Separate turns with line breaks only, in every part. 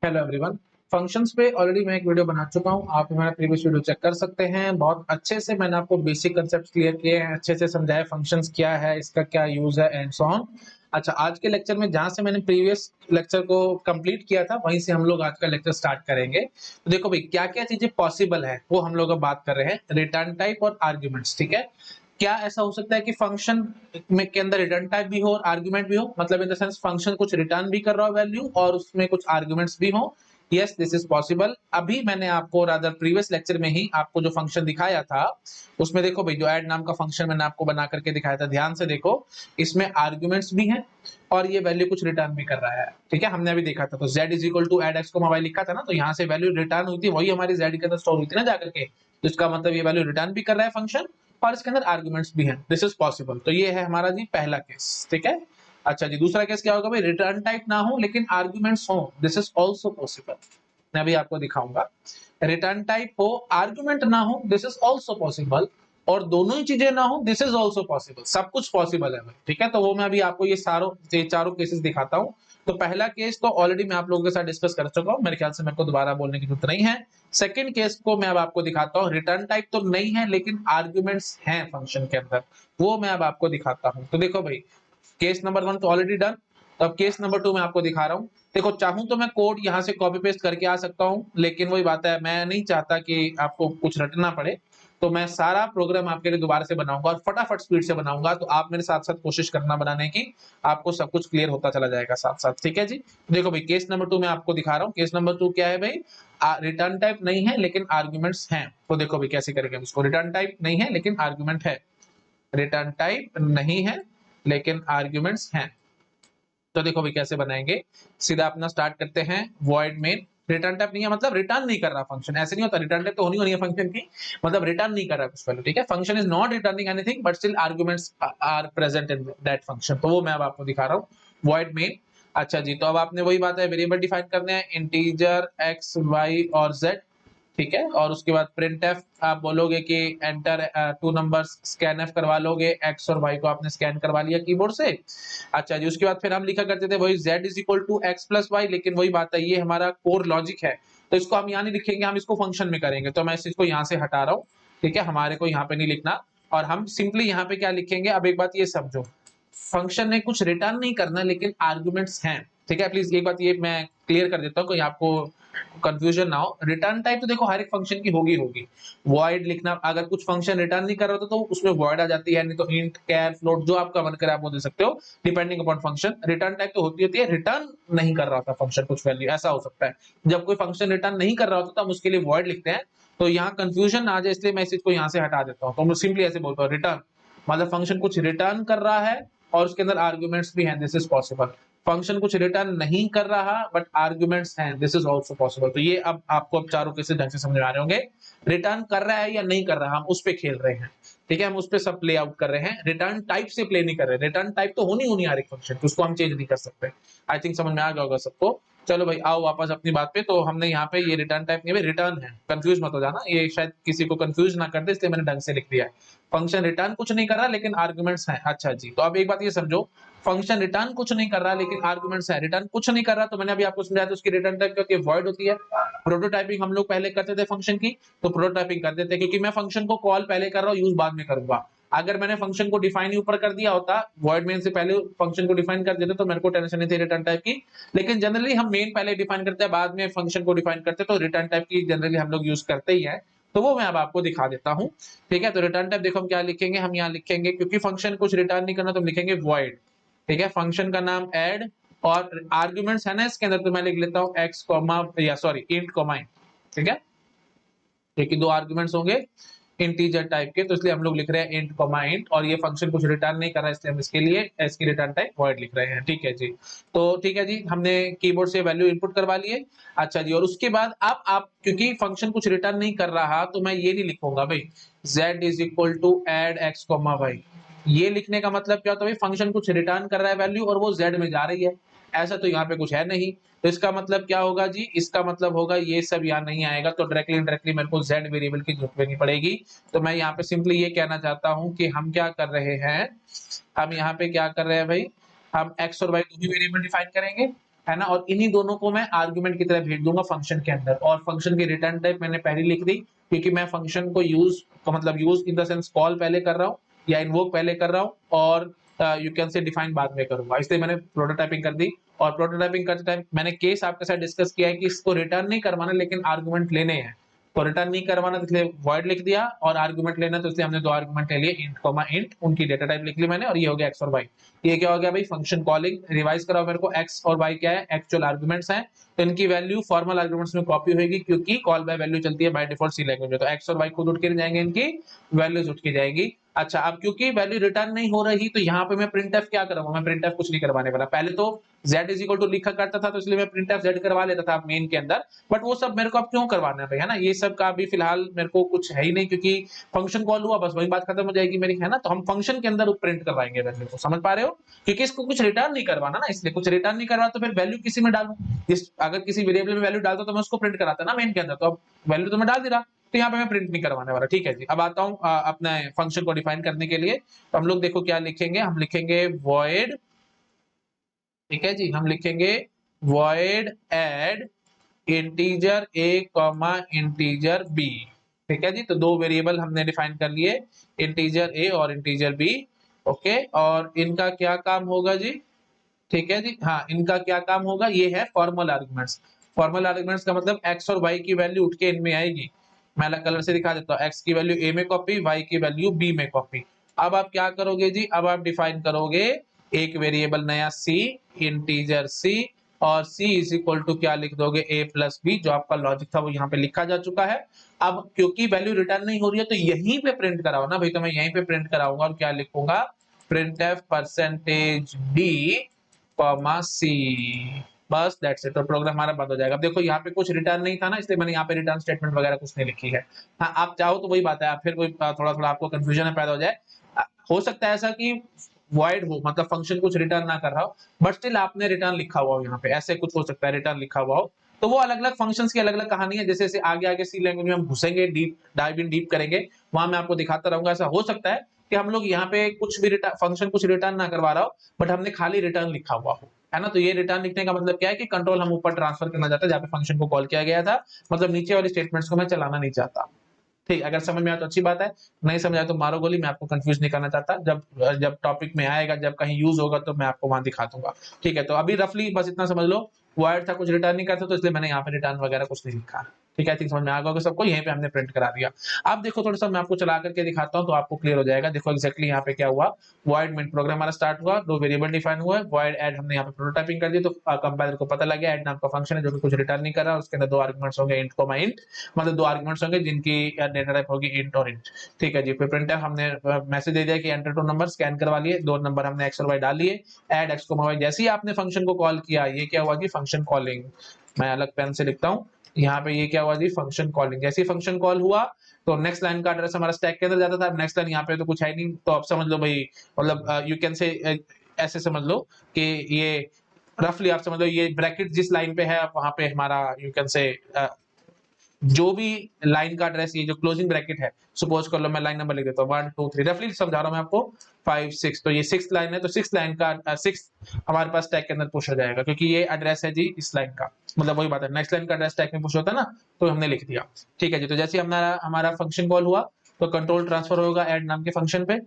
Hello everyone. Functions पे already मैं एक वीडियो बना चुका हूँ, आप हमारा प्रीवियस वीडियो चेक कर सकते हैं। बहुत अच्छे से मैंने आपको बेसिक कांसेप्ट क्लियर किए हैं, अच्छे से समझाया फंक्शंस क्या है, इसका क्या यूज है एंड सो ऑन। अच्छा, आज के लेक्चर में जहां से मैंने प्रीवियस लेक्चर को कंप्लीट किया था वहीं से हम लोग आज का लेक्चर स्टार्ट करेंगे। तो देखो भाई, क्या क्या चीजें पॉसिबल है वो हम लोग अब बात कर रहे हैं, रिटर्न टाइप और आर्ग्यूमेंट्स। ठीक है, क्या ऐसा हो सकता है कि फंक्शन में के अंदर रिटर्न टाइप भी हो और आर्गुमेंट भी हो, मतलब इन द सेंस फंक्शन कुछ रिटर्न भी कर रहा हो वैल्यू और उसमें कुछ आर्गुमेंट्स भी हो। Yes, this is possible. अभी मैंने आपको रादर प्रीवियस लेक्चर में ही आपको जो फंक्शन दिखाया था उसमें देखो भाई, जो ऐड नाम का फंक्शन मैंने आपको बना करके दिखाया था, ध्यान से देखो। इसमें आर्गुमेंट्स भी हैं और ये वैल्यू कुछ रिटर्न भी कर रहा है। ठीक है, हमने अभी देखा था तो z is equal to add x को y लिखा था ना, तो यहाँ से वैल्यू रिटर्न हुई थी, वही हमारी z के अंदर स्टोर हुई थी ना जाकर के। तो इसका मतलब ये वैल्यू रिटर्न भी कर रहा है फंक्शन और इसके अंदर आर्गुमेंट्स भी हैं। This is possible. तो ये है हमारा जी पहला केस। ठीक है, अच्छा जी, दूसरा केस क्या होगा भाई, रिटर्न टाइप ना हो लेकिन आर्गुमेंट्स हो। This is also possible. मैं अभी आपको दिखाऊंगा। रिटर्न टाइप हो, आर्गुमेंट ना हो, दिस इज आल्सो पॉसिबल। और दोनों ही चीजें ना हो, दिस इज आल्सो पॉसिबल। सब कुछ पॉसिबल है भाई। ठीक है, तो वो मैं अभी आपको ये चारों केसेस दिखाता हूं। तो पहला केस तो ऑलरेडी मैं आप लोगों के साथ डिस्कस कर चुका हूं, मेरे ख्याल से मेरे को दोबारा बोलने की जरूरत नहीं है। सेकंड केस को मैं अब आपको दिखाता हूं, रिटर्न टाइप तो नहीं है लेकिन आर्गुमेंट्स हैं फंक्शन के अंदर, वो मैं अब आपको दिखाता हूं। तो देखो भाई, केस नंबर 1 तो ऑलरेडी डन। तो अब केस नंबर 2 मैं आपको दिखा रहा हूं। देखो, चाहूं तो मैं कोड यहां से कॉपी पेस्ट करके आ सकता हूं, लेकिन वही बात है, मैं नहीं चाहता कि आपको कुछ रटना पड़े। तो मैं सारा प्रोग्राम आपके लिए दोबारा से बनाऊंगा और फटाफट स्पीड से बनाऊंगा, तो आप मेरे साथ साथ कोशिश करना बनाने की, आपको सब कुछ क्लियर होता चला जाएगा साथ साथ। ठीक है जी, देखो भाई, केस नंबर 2 मैं आपको दिखा रहा हूँ। केस नंबर 2 क्या है भाई, रिटर्न टाइप नहीं है लेकिन आर्ग्यूमेंट्स हैं। तो देखो भाई कैसे करेंगे इसको, रिटर्न टाइप नहीं है लेकिन आर्ग्यूमेंट है, रिटर्न टाइप नहीं है लेकिन आर्ग्यूमेंट्स हैं। तो देखो भाई कैसे बनाएंगे, सीधा अपना स्टार्ट करते हैं। वॉइड मेन, रिटर्न टाइप नहीं है मतलब रिटर्न नहीं कर रहा फंक्शन, ऐसे नहीं होता, रिटर्न टाइप तो होनी होनी है फंक्शन की, मतलब रिटर्न नहीं कर रहा कुछ वैल्यू। ठीक है, function is not returning anything but still arguments are present in that function. तो वो मैं अब आपको दिखा रहा हूँ, वॉइड मेन। अच्छा जी, तो अब आपने वही बात है, वेरिएबल डिफाइन करने हैं, इंटीजर एक्स वाई और जेड। ठीक है, और उसके बाद प्रिंट एफ आप बोलोगे कि enter two numbers, scan F करवा लोगे, एक्स और वाई को आपने स्कैन करवा लिया कीबोर्ड से। अच्छा जी, उसके बाद फिर हम लिखा करते थे वही z is equal to x plus y, लेकिन वही बात है, ये हमारा कोर लॉजिक है, तो इसको हम यहाँ नहीं लिखेंगे, हम इसको फंक्शन में करेंगे। तो मैं इस चीज को यहाँ से हटा रहा हूँ। ठीक है, हमारे को यहाँ पे नहीं लिखना, और हम सिंपली यहाँ पे क्या लिखेंगे, अब एक बात ये समझो, फंक्शन ने कुछ रिटर्न नहीं करना लेकिन आर्गुमेंट्स हैं। ठीक है, प्लीज एक बात ये मैं क्लियर कर देता हूँ, कोई आपको कंफ्यूजन ना हो। रिटर्न टाइप तो देखो हर एक फंक्शन की होगी होगी। वॉइड लिखना, अगर कुछ फंक्शन रिटर्न नहीं कर रहा होता तो उसमें वॉइड आ जाती है, नहीं तो इंट, कैर, फ्लोट, जो आपका मन करे आप वो दे सकते हो depending upon function. Return type तो होती है रिटर्न नहीं कर रहा था फंक्शन कुछ वैल्यू, ऐसा हो सकता है। जब कोई फंक्शन रिटर्न नहीं कर रहा होता तो हम उसके लिए वॉइड लिखते हैं। तो यहाँ कंफ्यूजन ना आ जाए इसलिए मैं इस चीज को यहाँ से हटा देता हूँ। तो मैं सिंपली ऐसे बोलता हूँ, रिटर्न मतलब फंक्शन कुछ रिटर्न कर रहा है और उसके अंदर आर्ग्यूमेंट्स भी हैं, दिस इज पॉसिबल। फंक्शन कुछ रिटर्न नहीं कर रहा बट आर्ग्यूमेंट्स हैं, दिस इज आल्सो पॉसिबल। तो ये अब आपको अब चारों केसेस ढंग से समझ में आ रहे होंगे। रिटर्न कर रहा है या नहीं कर रहा, हम उस पे खेल रहे हैं। ठीक है, हम उस पे सब प्ले आउट कर रहे हैं, रिटर्न टाइप से प्ले नहीं कर रहे। रिटर्न टाइप तो होनी होनी हर एक फंक्शन, तो उसको हम चेंज नहीं कर सकते। आई थिंक समझ में आ गया होगा सबको। चलो भाई, आओ वापस अपनी बात पे। तो हमने यहाँ पे ये रिटर्न टाइप नहीं है, रिटर्न है, कंफ्यूज मत हो जाना, ये शायद किसी को कंफ्यूज ना कर दे, इसलिए मैंने ढंग से लिख दिया है। फंक्शन रिटर्न कुछ नहीं कर रहा लेकिन आर्गुमेंट्स हैं। अच्छा जी, तो अब एक बात ये समझो, फंक्शन रिटर्न कुछ नहीं कर रहा लेकिन आर्गुमेंट्स है। रिटर्न कुछ नहीं कर रहा तो मैंने अभी आपको समझाया, तो उसकी रिटर्न टाइप क्या होती है, वॉइड होती है। प्रोटोटाइपिंग हम लोग पहले करते थे फंक्शन की, तो प्रोटोटाइपिंग कर देते, क्योंकि मैं फंक्शन को कॉल पहले कर रहा हूँ, यूज बाद में करूंगा। अगर मैंने फंक्शन को डिफाइन ही ऊपर कर दिया होता, वॉइड मेन से पहले फंक्शन को डिफाइन कर देते, तो मेरे को टेंशन नहीं थी रिटर्न टाइप की। लेकिन जनरली हम मेन पहले डिफाइन करते हैं, बाद में फंक्शन को डिफाइन करते हैं, तो रिटर्न टाइप की जनरली हम लोग यूज करते ही है। तो वो मैं अब आपको दिखा देता हूँ। ठीक है, तो रिटर्न टाइप देखो हम क्या लिखेंगे, हम यहाँ लिखेंगे, क्योंकि फंक्शन कुछ रिटर्न नहीं करना तो हम लिखेंगे वॉइड। ठीक है, फंक्शन का नाम ऐड, और आर्गुमेंट्स है ना इसके अंदर, तो मैं लिख लेता हूँ एक्स कॉमा, या सॉरी इंट कॉमा इंट। ठीक है, क्योंकि दो आर्गुमेंट्स होंगे इंटीजर टाइप के, तो इसलिए हम लोग लिख रहे हैं इंट कॉमा इंट, और ये फंक्शन कुछ रिटर्न नहीं कर रहा है इसलिए हम इसके लिए इसकी रिटर्न टाइप वॉइड लिख रहे हैं। ठीक है जी, तो ठीक है जी, हमने कीबोर्ड से वैल्यू इनपुट करवा लिए। अच्छा जी, और उसके बाद अब आप, क्योंकि फंक्शन कुछ रिटर्न नहीं कर रहा तो मैं ये नहीं लिखूंगा भाई z is equal to add x comma y. ये लिखने का मतलब क्या होता है, फंक्शन कुछ रिटर्न कर रहा है वैल्यू और वो z में जा रही है, ऐसा तो यहाँ पे कुछ है नहीं। तो इसका मतलब क्या होगा जी, इसका मतलब होगा ये सब यहाँ नहीं आएगा, तो डायरेक्टली मेरे को z वेरिएबल की जरूरत नहीं पड़ेगी। तो मैं यहाँ पे सिंपली ये कहना चाहता हूँ कि हम क्या कर रहे हैं, हम यहाँ पे क्या कर रहे हैं भाई, हम x और y दो ही वेरिएबल डिफाइन करेंगे। है ना, और इन्हीं दोनों को मैं आर्गुमेंट की तरह भेज दूंगा फंक्शन के अंदर। और फंक्शन की रिटर्न टाइप मैंने पहले लिख दी, क्योंकि मैं फंक्शन को यूज मतलब use in the sense call पहले कर रहा हूँ या इन्वोक पहले कर रहा हूँ, और यू कैन से डिफाइन बाद में करूंगा, इसलिए मैंने प्रोटोटाइपिंग कर दी। और प्रोटोटाइपिंग करते टाइम मैंने केस आपके साथ डिस्कस किया है कि इसको रिटर्न नहीं करवाना लेकिन आर्गुमेंट लेने हैं, तो रिटर्न नहीं करवाना तो इसलिए वॉइड लिख दिया, और आर्गुमेंट लेना तो इसलिए हमने दो आर्गुमेंट ले लिए, इंट कॉमा इंट, उनकी डेटा टाइप लिख ली मैंने, और ये हो गया एक्स और वाई। ये क्या हो गया भाई, फंक्शन कॉलिंग। रिवाइज कराओ मेरे को, एक्स और वाई क्या है, एक्चुअल आर्गुमेंट्स हैं, तो इनकी वैल्यू फॉर्मल आर्गुमेंट्स में कॉपी होगी, क्योंकि कॉल बाय वैल्यू चलती है बाय डिफॉल्ट सी लैंग्वेज में, तो एक्स और वाई खुद उठ के जाएंगे, इनकी वैल्यूज उठ के जाएगी। अच्छा, अब क्योंकि वैल्यू रिटर्न नहीं हो रही तो यहाँ पे मैं प्रिंटफ क्या करूंगा, मैं प्रिंटफ कुछ नहीं करवाने वाला। पहले तो z इज इक्वल टू लिखा करता था, तो इसलिए मैं प्रिंटफ z करवा लेता था मेन के अंदर, बट वो सब मेरे को अब क्यों करवाना है भाई, है ना, ये सब का अभी फिलहाल मेरे को कुछ है ही नहीं, क्योंकि फंक्शन कॉल हुआ बस वही बात खत्म हो जाएगी मेरी, है ना। तो हम फंक्शन के अंदर प्रिंट करवाएंगे वैल्यू को, समझ पा रहे हो, क्योंकि इसको कुछ रिटर्न नहीं करवाना ना, इसलिए कुछ रिटर्न नहीं करवा तो फिर वैल्यू किसी में डालूं, अगर किसी वेरिएबल में वैल्यू डालता तो मैं उसको प्रिंट कराता ना मेन के अंदर, तो अब वैल्यू तो मैं डाल दे रहा, तो यहाँ पे मैं प्रिंट नहीं करवाने वाला। ठीक है जी, अब आता हूँ अपने फंक्शन को डिफाइन करने के लिए। तो हम लोग देखो क्या लिखेंगे, हम लिखेंगे void, ठीक है जी, हम लिखेंगे void add integer a comma integer b। ठीक है जी, तो दो वेरिएबल हमने डिफाइन कर लिए, इंटीजर a और इंटीजर b। ओके, और इनका क्या काम होगा जी, ठीक है जी, हाँ, इनका क्या काम होगा, ये है फॉर्मल आर्गुमेंट्स। फॉर्मल आर्गुमेंट्स का मतलब x और y की वैल्यू उठ के इनमें आएगी। मैं अलग कलर से दिखा देता हूँ, x की वैल्यू a में कॉपी, y की वैल्यू b में कॉपी। अब आप क्या करोगे जी, अब आप डिफाइन करोगे एक वेरिएबल नया c, इंटीजर c, और c इज इक्वल टू क्या लिख दोगे, a प्लस b, जो आपका लॉजिक था वो यहाँ पे लिखा जा चुका है। अब क्योंकि वैल्यू रिटर्न नहीं हो रही है तो यहीं पे प्रिंट कराओ ना भाई, तो मैं यहीं पे प्रिंट कराऊंगा, और क्या लिखूंगा, printf परसेंटेज d कॉमा सी, बस दैट्स इट, तो प्रोग्राम हमारा बंद हो जाएगा। अब देखो यहाँ पे कुछ रिटर्न नहीं था ना, इसलिए मैंने यहाँ पे रिटर्न स्टेटमेंट वगैरह कुछ नहीं लिखी है। हाँ, आप चाहो तो वही बात है, आप फिर कोई थोड़ा थोड़ा आपको कंफ्यूजन पैदा हो जाए, हो सकता है ऐसा कि वॉइड हो, मतलब फंक्शन कुछ रिटर्न ना कर रहा हो, बट स्टिल आपने रिटर्न लिखा हुआ हो यहाँ पे, ऐसे कुछ हो सकता है रिटर्न लिखा हुआ हो, तो वो अलग अलग फंक्शंस की अलग अलग कहानी है। जैसे जैसे आगे आगे सी लैंग्वेज में हम घुसेंगे, डीप डाइव इन डीप करेंगे, वहां मैं आपको दिखाता रहूंगा। ऐसा हो सकता है कि हम लोग यहाँ पे कुछ भी फंक्शन कुछ रिटर्न ना करवा रहा हो, बट हमने खाली रिटर्न लिखा हुआ हो, है ना। तो ये रिटर्न लिखने का मतलब क्या है कि कंट्रोल हम ऊपर ट्रांसफर करना चाहते हैं जहाँ पे फंक्शन को कॉल किया गया था, मतलब नीचे वाली स्टेटमेंट्स को मैं चलाना नहीं चाहता। ठीक, अगर समझ में आया तो अच्छी बात है, नहीं समझ आया तो मारो गोली, मैं आपको कंफ्यूज नहीं करना चाहता, जब जब टॉपिक में आएगा, जब कहीं यूज होगा तो मैं आपको वहां दिखा दूंगा। ठीक है, तो अभी रफली बस इतना समझ लो, वायर्ड था, कुछ रिटर्न नहीं करता, तो इसलिए मैंने यहाँ पे रिटर्न वगैरह कुछ नहीं लिखा। ठीक है, आई थिंक समझ में आ गया सबको, यहीं पे हमने प्रिंट करा दिया। अब देखो थोड़ा सा मैं आपको चला करके दिखाता हूँ तो आपको क्लियर हो जाएगा। देखो एक्जैक्टली यहाँ पे क्या हुआ, वॉइड मेन प्रोग्राम हमारा स्टार्ट हुआ, दो वेरिएबल डिफाइन हुआ है, वॉइड ऐड हमने यहाँ पे प्रोटोटाइपिंग कर दी, तो कंपाइलर को पता लग गया ऐड नाम का फंक्शन है जो कि कुछ रिटर्न नहीं कर रहा, उसके अंदर दो आर्गुमेंट्स होंगे इंट कॉमा इंट, मतलब दो आर्गुमेंट्स होंगे जिनकी डेटा टाइप होगी इंट और इंट। ठीक है जी, फिर प्रिंटफ हमने मैसेज दे दिया कि एंटर टू नंबर, स्कैन करवा लिए, दो नंबर हमने एक्स और वाई डाल लिए, ऐड एक्स कॉमा वाई, जैसे ही आपने फंक्शन को कॉल किया, ये क्या हुआ जी, फंक्शन कॉलिंग। मैं अलग पेन से लिखता हूँ, यहाँ पे ये क्या हुआ जी, फंक्शन कॉलिंग। जैसे ही फंक्शन कॉल हुआ तो नेक्स्ट लाइन का एड्रेस हमारा स्टैक के अंदर जाता था, नेक्स्ट लाइन यहाँ पे तो कुछ है नहीं, तो आप समझ लो भाई, मतलब यू कैन से ऐसे समझ लो कि ये रफली आप समझ लो, ये ब्रैकेट जिस लाइन पे है वहां पे हमारा यू कैन से जो भी लाइन का एड्रेस, ये जो क्लोजिंग ब्रैकेट है, सपोज कर लो मैं लाइन नंबर लिख देता हूँ 1 2 3, रफली समझा रहा हूँ मैं आपको, 5 6, तो ये 6th लाइन है, तो 6th लाइन का 6 हमारे पास टैग के अंदर पुश हो जाएगा, क्योंकि ये एड्रेस है जी इस लाइन का, मतलब वही बात है, नेक्स्ट लाइन का एड्रेस टैग में पुश होता है ना, तो हमने लिख दिया। ठीक है जी, तो जैसे हमारा हमारा फंक्शन कॉल हुआ तो कंट्रोल ट्रांसफर होगा ऐड नाम के फंक्शन पे,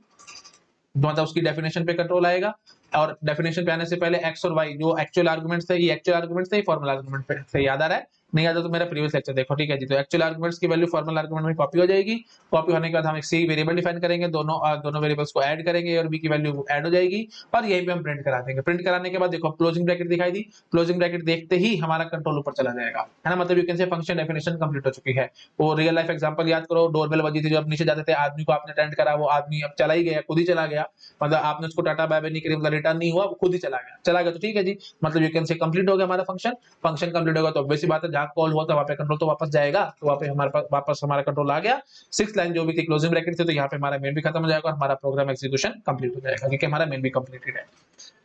मतलब उसकी डेफिनेशन पे कंट्रोल आएगा, और डेफिनेशन पे आने से पहले एक्स और वाई जो एक्चुअल आर्गुमेंट्स थे, ये एक्चुअल आर्गुमेंट्स थे, ये फॉर्मल आर्गुमेंट पे से याद आ रहा है, नहीं याद है तो मेरा प्रीवियस लेक्चर देखो। ठीक है जी, तो एक्चुअल आर्गुमेंट्स की वैल्यू फॉर्मल आर्गुमेंट में कॉपी हो जाएगी, कॉपी होने के बाद हम एक सी वेरिएबल डिफाइन करेंगे, दोनों वेरिएबल्स को ऐड करेंगे और बी की वैल्यू ऐड हो जाएगी, और यहीं पे हम प्रिंट करा देंगे। प्रिंट कराने के बाद देखो क्लोजिंग ब्रैकेट दिखाई दी, क्लोजिंग ब्रैकेट देखते ही हमारा कंट्रोल ऊपर चला जाएगा, है ना, मतलब यू कैन से फंक्शन डेफिनेशन कंप्लीट हो चुकी है। वो रियल लाइफ एग्जांपल याद करो, डोरबेल बजी थी, जो आप नीचे जाते थे, आदमी को आपने अटेंड करा, वो आदमी अब चला ही गया, खुद ही चला गया, मतलब आपने उसको टाटा बाय बाय नहीं करी, मतलब रिटर्न नहीं हुआ, वो खुद ही चला गया, तो ठीक है जी, मतलब यू कैन से कंप्लीट हो गया हमारा फंक्शन। फंक्शन कंप्लीट होगा तो ऑब्वियस सी बात है, जहां कॉल हुआ था वहां पे कंट्रोल तो वापस जाएगा, तो वहां पे हमारे पास वापस हमारा कंट्रोल आ गया। 6th लाइन जो भी थी क्लोजिंग ब्रैकेट थी, तो यहाँ पे हमारा मेन भी खत्म हो जाएगा और हमारा प्रोग्राम एग्जीक्यूशन कंप्लीट हो जाएगा, क्योंकि हमारा मेन भी कंप्लीटेड है।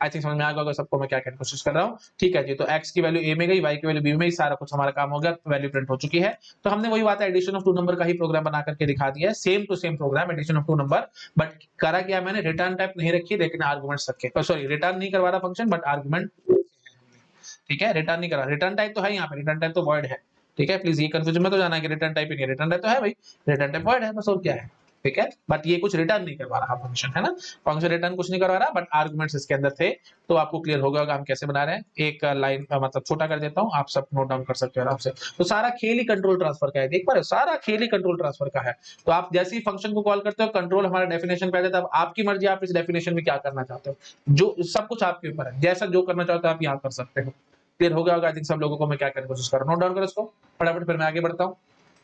आई थिंक समझ में आ गया होगा सबको मैं क्या कहने की कोशिश कर रहा हूँ। ठीक है जी, तो एक्स की वैल्यू ए में गई, वाई की वैल्यू बी में, सारा कुछ हमारा काम हो गया, वैल्यू प्रिंट हो चुकी है। तो हमने वही बात है, एडिशन ऑफ टू नंबर का ही प्रोग्राम बना करके दिखा दिया है, same to same program, addition of two number, but करा क्या मैंने, रिटर्न टाइप नहीं रखी लेकिन आर्गुमेंट्स रखे, सॉरी रिटर्न नहीं करवा रहा फंक्शन, बट आर्गुमेंट। ठीक है, रिटर्न नहीं करा, रिटर्न टाइप तो है यहाँ पे, रिटर्न टाइप तो वॉइड है, ठीक है, प्लीज ये कंफ्यूजन में तो जाना कि रिटर्न टाइप ही नहीं, रिटर्न टाइप तो है भाई, रिटर्न टाइप वॉइड है बस, और क्या है, ठीक है, बट ये कुछ रिटर्न नहीं करवा रहा फंक्शन, है ना, फंक्शन रिटर्न कुछ नहीं करवा रहा, बट आर्गुमेंट्स इसके अंदर थे, तो आपको क्लियर हो गया होगा हम कैसे बना रहे हैं। एक लाइन मतलब छोटा कर देता हूँ, आप सब नोट डाउन कर सकते हो आराम से। तो सारा खेल ही कंट्रोल ट्रांसफर का है, देख पा रहे हो, सारा खेल ही कंट्रोल ट्रांसफर का है। तो आप जैसे ही फंक्शन को कॉल करते हो, कंट्रोल हमारा डेफिनेशन पे आ जाता है, अब आपकी मर्जी, आप इस डेफिनेशन में क्या करना चाहते हो, जो सब कुछ आपके ऊपर है, जैसा जो करना चाहते हो आप यहाँ कर सकते हो। क्लियर हो गया होगा आई थिंक सब लोगों को, मैं क्या करने की कोशिश कर रहा हूँ, नोट डाउन करो इसको फटाफट, फिर मैं आगे बढ़ता हूँ।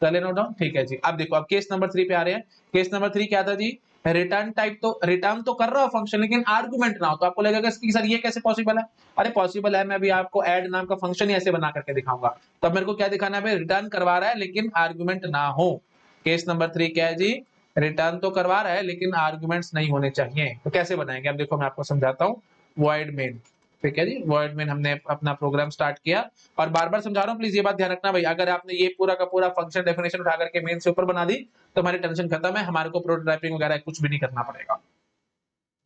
कर ले नोट डाउन, ठीक है जी। अब देखो, अब केस नंबर 3 पे आ रहे हैं। केस नंबर 3 क्या था जी, रिटर्न टाइप, तो रिटर्न तो कर रहा हो फंक्शन, लेकिन आर्गुमेंट ना हो, तो आपको लगेगा कि सर ये कैसे पॉसिबल है, अरे पॉसिबल है, मैं अभी आपको ऐड नाम का फंक्शन ही ऐसे बना करके दिखाऊंगा। तो अब मेरे को क्या दिखाना है, रिटर्न करवा रहा है लेकिन आर्गुमेंट ना हो। केस नंबर 3 क्या है जी, रिटर्न तो करवा रहा है लेकिन आर्गुमेंट्स नहीं होने चाहिए, तो कैसे बनाएंगे, अब देखो मैं आपको समझाता हूँ। वॉइड मेन, ठीक है जी, वॉइड मेन हमने अपना प्रोग्राम स्टार्ट किया, और बार बार समझा रहा हूँ, प्लीज ये बात ध्यान रखना भाई, अगर आपने ये पूरा का पूरा फंक्शन डेफिनेशन उठा करके मेन से ऊपर बना दी तो हमारी टेंशन खत्म है, हमारे को प्रोटोटाइपिंग वगैरह कुछ भी नहीं करना पड़ेगा।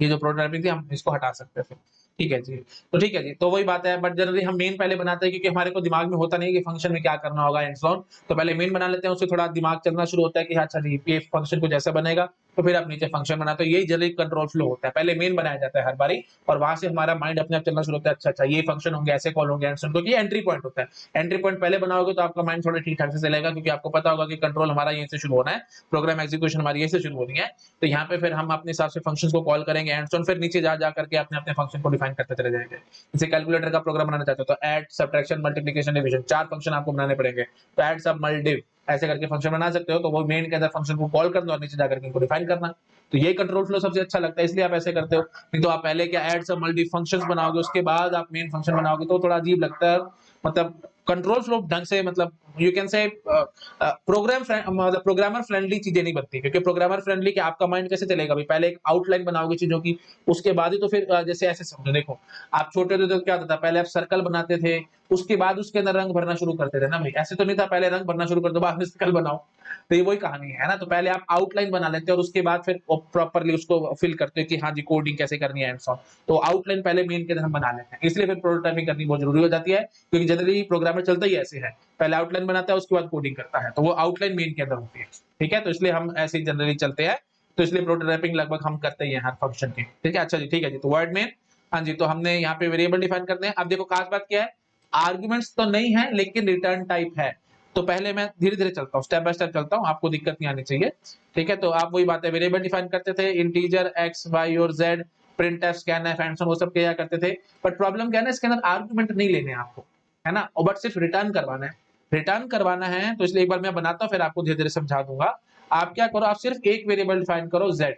ये जो प्रोटोटाइपिंग थी हम इसको हटा सकते थे, ठीक है जी। तो ठीक है जी, तो वही बात है, बट जनरली हम मेन पहले बनाते हैं, क्योंकि हमारे को दिमाग में होता नहीं कि फंक्शन में क्या करना होगा एंड सो ऑन। तो पहले मेन बना लेते हैं, उससे थोड़ा दिमाग चलना शुरू होता है कि अच्छा जी ये फंक्शन कुछ ऐसा बनेगा, तो फिर आप नीचे फंक्शन बनाते हो, यही जनरली कंट्रोल फ्लो होता है, पहले मेन बनाया जाता है हर बारी, और वहां से हमारा माइंड अपने आप चलना शुरू होता है, अच्छा अच्छा ये फंक्शन होंगे, ऐसे कॉल होंगे एंड सो ऑन, क्योंकि एंट्री पॉइंट होता है। एंट्री पॉइंट पहले बनाओगे तो आपका माइंड थोड़ा ठीक ठाक से चलेगा, क्योंकि आपको पता होगा कि कंट्रोल हमारा यहीं से शुरू होना है, प्रोग्राम एग्जीक्यूशन हमारी यहीं से शुरू होनी है। तो यहाँ पे फिर हम अपने हिसाब से फंक्शंस को कॉल करेंगे एंड सो ऑन, फिर नीचे जा करके अपने अपने फंक्शन को डिफाइन करते चले जाएंगे। जैसे कैलकुलेटर का प्रोग्राम बनाना चाहते हो तो add, subtraction, multiplication, division, 4 function आपको बनाने पड़ेंगे, तो ऐड, सब, मल्ट, डिव ऐसे करके फंक्शन बना सकते हो। तो वो मेन के अंदर फंक्शन को कॉल करना और नीचे जाकर के इनको डिफाइन करना, तो ये कंट्रोल फ्लो सबसे अच्छा लगता है, इसलिए आप ऐसे करते हो। नहीं तो आप पहले क्या ऐड, सब, मल्ट, डिव फंक्शंस बनाओगे, उसके बाद आप मेन फंक्शन बनाओगे, तो थोड़ा अजीब लगता है, मतलब कंट्रोल फ्लो ढंग से, मतलब यू कैन से मतलब प्रोग्रामर फ्रेंडली चीजें नहीं बनती, क्योंकि प्रोग्रामर फ्रेंडली क्या, आपका माइंड कैसे चलेगा भाई, पहले एक आउटलाइन बनाओगे चीजों की, उसके बाद ही तो फिर जैसे ऐसे समझो, देखो आप छोटे थे तो क्या होता था, पहले आप सर्कल बनाते थे, उसके बाद उसके अंदर रंग भरना शुरू करते थे ना भाई, ऐसे तो नहीं था पहले रंग भरना शुरू कर दो बाद में सर्कल बनाओ। तो ये वही कहानी है ना, तो पहले आप आउटलाइन बना लेते हो और उसके बाद फिर प्रॉपर्ली उसको फिल करते हो कि हाँ जी कोडिंग कैसे करनी है एंड सो ऑन। तो आउटलाइन पहले मेन के अंदर हम बना लेते हैं, इसलिए फिर प्रोटोटाइपिंग करनी बहुत जरूरी हो जाती है, क्योंकि जनरली प्रोग्रामर चलता ही ऐसे है, पहले आउटलाइन बनाता है उसके बाद कोडिंग करता है, तो वो आउटलाइन मेन के अंदर होती है, ठीक है, तो इसलिए हम ऐसे ही जनरली चलते हैं। तो इसलिए प्रोटोटाइपिंग लगभग हम करते ही हैं हर फंक्शन की, ठीक है, अच्छा जी, ठीक है जी, तो वर्ड में, हाँ जी, तो हमने यहाँ पे वेरिएबल डिफाइन करते हैं। अब देखो खास बात क्या है, आर्गुमेंट्स तो नहीं है लेकिन रिटर्न टाइप है। तो पहले मैं धीरे धीरे चलता हूँ, स्टेप बाय स्टेप चलता हूँ, आपको दिक्कत नहीं आनी चाहिए, ठीक है। तो आप वही बात है, वेरिएबल डिफाइन करते थे, इंटीजर एक्स वाई और Z, print F, scan F, and वो सब किया करते थे। बट प्रॉब्लम क्या है ना, इसके अंदर आर्गुमेंट नहीं लेने हैं आपको, है ना, और बट सिर्फ रिटर्न करवाना है, रिटर्न करवाना है। तो इसलिए एक बार मैं बनाता हूँ, फिर आपको धीरे धीरे समझा दूंगा। आप क्या करो, आप सिर्फ एक वेरिएबल डिफाइन करो जेड,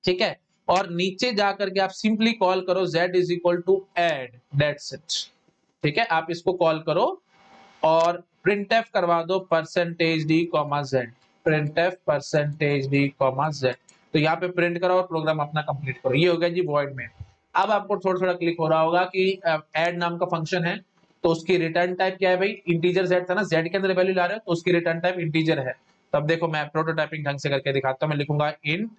ठीक है, और नीचे जाकर के आप सिंपली कॉल करो z is equal to add, that's it, ठीक है, आप इसको कॉल करो और printf करवा दो percentage D comma Z, printf percentage D comma Z. तो यहाँ पे प्रिंट करो और प्रोग्राम अपना कंप्लीट करो, ये हो गया जी वॉइड में। अब आपको थोड़ा थोड़ा क्लिक हो रहा होगा कि ऐड नाम का फंक्शन है, तो उसकी रिटर्न टाइप क्या है भाई, इंटीजर z था ना, z के अंदर वैल्यू ला रहे हो तो उसकी रिटर्न टाइप इंटीजर है। तब देखो मैं प्रोटोटाइपिंग ढंग से करके दिखाता हूँ, मैं लिखूंगा इन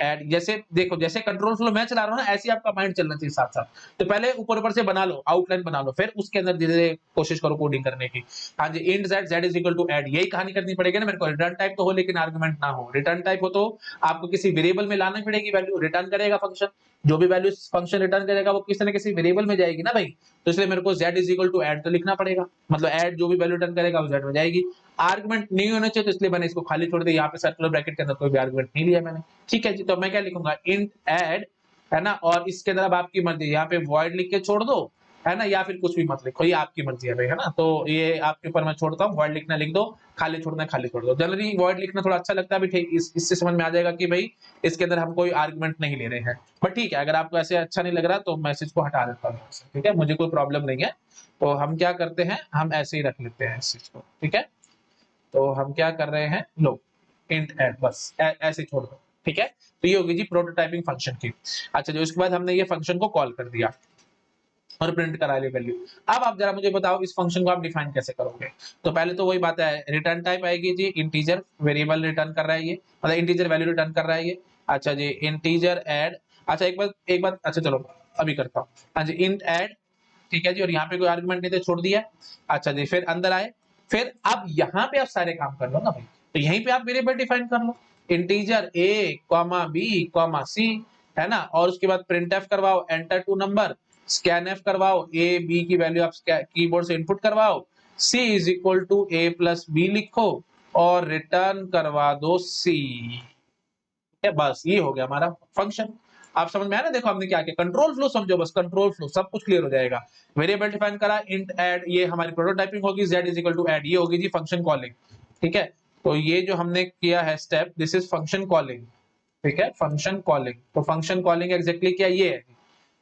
ऐड, जैसे देखो जैसे कंट्रोल फ्लो मैं चला रहा हूँ ना, ऐसे ही आपका माइंड चलना चाहिए साथ साथ। तो पहले ऊपर ऊपर से बना लो, आउटलाइन बना लो, फिर उसके अंदर धीरे धीरे कोशिश करो कोडिंग करने की। हाँ जी, int Z, Z is equal to add, यही कहानी करनी पड़ेगी ना मेरे को, रिटर्न टाइप तो हो लेकिन आर्गुमेंट ना हो। रिटर्न टाइप हो तो आपको किसी वेरिएबल में लाना पड़ेगी वैल्यू, रिटर्न करेगा फंक्शन, जो भी वैल्यू फंक्शन रिटर्न करेगा वो किसी न किसी वेरिएबल में जाएगी ना भाई। तो इसलिए मेरे को z is equal to add तो लिखना पड़ेगा, मतलब ऐड जो भी वैल्यू रिटर्न करेगा वो z में जाएगी। आर्गुमेंट नहीं होने चाहिए, तो इसलिए मैंने इसको खाली छोड़ दिया, यहाँ पे सर्कुलर ब्रैकेट के अंदर कोई भी आर्गुमेंट नहीं लिया मैंने, ठीक है जी। तो मैं क्या लिखूंगा, इंट ऐड, है ना, और इसके अंदर अब आपकी मर्जी, यहाँ पे वॉइड लिख के छोड़ दो, है ना, या फिर कुछ भी मत लिखो, ये आपकी मर्जी है भाई, है ना। तो ये आपके ऊपर मैं छोड़ता हूँ, वॉइड लिखना लिख दो, खाली छोड़ना खाली छोड़ दो। जनरली वॉइड लिखना थोड़ा अच्छा लगता है भी, ठीक, इससे समझ में आ जाएगा कि भाई इसके अंदर हम कोई आर्गुमेंट नहीं ले रहे हैं। बट ठीक है, अगर आपको ऐसे अच्छा नहीं लग रहा तो मैसेज को हटा देता हूँ, ठीक है, मुझे कोई प्रॉब्लम नहीं है। तो हम क्या करते हैं, हम ऐसे ही रख लेते हैं इस चीज को, ठीक है। तो हम क्या कर रहे हैं, लो इंट ऐड, बस ऐसे छोड़ दो, ठीक है। तो ये होगी जी प्रोटोटाइपिंग फंक्शन की। अच्छा जो इसके बाद हमने ये फंक्शन को कॉल कर दिया और प्रिंट करा ली वैल्यू। अब आप जरा मुझे बताओ इस फंक्शन को आप डिफाइन कैसे करोगे। तो पहले तो वही बात है, रिटर्न टाइप आएगी जी, इंटीजर वेरिएबल रिटर्न कर रहा है ये, मतलब इंटीजर वैल्यू रिटर्न कर रहा है ये। अच्छा जी, इंटीजर ऐड, अच्छा एक बात, अच्छा चलो अभी करता हूँ। हाँ जी, इंट ऐड, ठीक है जी, और यहाँ पे कोई आर्गुमेंट नहीं थे, छोड़ दिया। अच्छा जी, फिर अंदर आए, फिर अब यहाँ पे आप सारे काम कर लो ना भाई, तो यहीं पे आप वेरिएबल डिफाइन कर लो, इंटीजर a, b, c, है ना, और उसके बाद प्रिंट एफ करवाओ, enter two number, scan f करवाओ, a b की वैल्यू आप कीबोर्ड से इनपुट करवाओ, c is equal to a plus b लिखो और रिटर्न करवा दो c। बस ये हो गया हमारा फंक्शन। आप समझ में आया ना, देखो हमने क्या किया, कंट्रोल फ्लो समझो, बस कंट्रोल फ्लो, सब कुछ क्लियर हो जाएगा। वेरिएबल डिफाइन करा, इंट ऐड, ये हमारी प्रोटोटाइपिंग होगी, z is equal to add, ये होगी जी फंक्शन कॉलिंग। ठीक है, तो ये जो हमने किया है step, this is function calling. ठीक है, फंक्शन कॉलिंग, तो फंक्शन कॉलिंग एग्जैक्टली क्या ये है,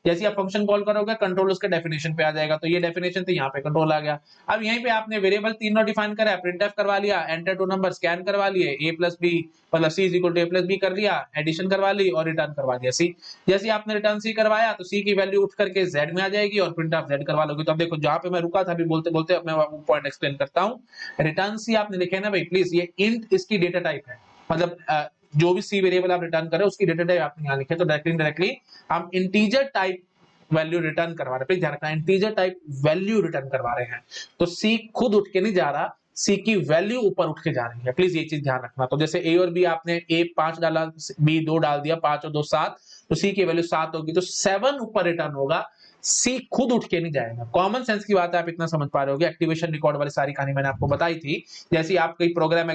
जैसे आप फंक्शन कॉल करोगे कंट्रोल उसके डेफिनेशन पे आ जाएगा, तो ये डेफिनेशन थी, यहाँ पे कंट्रोल आ गया। अब यहीं पे आपने वेरिएबल तीनों डिफाइन करा है, प्रिंटफ करवा लिया, एंटर टू नंबर स्कैन करवा लिए, a प्लस बी मतलब c is equal to a plus B कर लिया, एडिशन करवा ली और रिटर्न करवा दिया c। जैसे आपने रिटर्न c करवाया तो c की वैल्यू उठ करके z में आ जाएगी और प्रिंट ऑफ z करवा लोगे। तो अब देखो जहां पे मैं रुका था अभी बोलते बोलते, अब मैं वो पॉइंट एक्सप्लेन करता हूँ। रिटर्न c आपने लिखे ना भाई, प्लीज ये इंट इसकी डेटा टाइप है, मतलब जो भी सी वेरिएबल आप रिटर्न करें उसकी डेटा टाइप आपने यहाँ लिखे, तो डायरेक्टली हम इंटीजर टाइप वैल्यू रिटर्न करवा रहे हैं, ध्यान रखना, इंटीजर टाइप वैल्यू रिटर्न करवा रहे हैं, तो सी खुद उठ के नहीं जा रहा, सी की वैल्यू ऊपर उठ के जा रही है, प्लीज ये चीज ध्यान रखना। तो जैसे ए और बी, आपने ए 5 डाला, बी 2 डाल दिया, 5 और 2 7, तो सी की वैल्यू 7 होगी, तो 7 ऊपर रिटर्न होगा, सी खुद उठ के नहीं जाएगा। कॉमन सेंस की बात है, आप इतना समझ पा रहे होगे, एक्टिवेशन रिकॉर्ड वाली सारी कहानी मैंने आपको बताई थी। जैसे आप कोई प्रोग्राम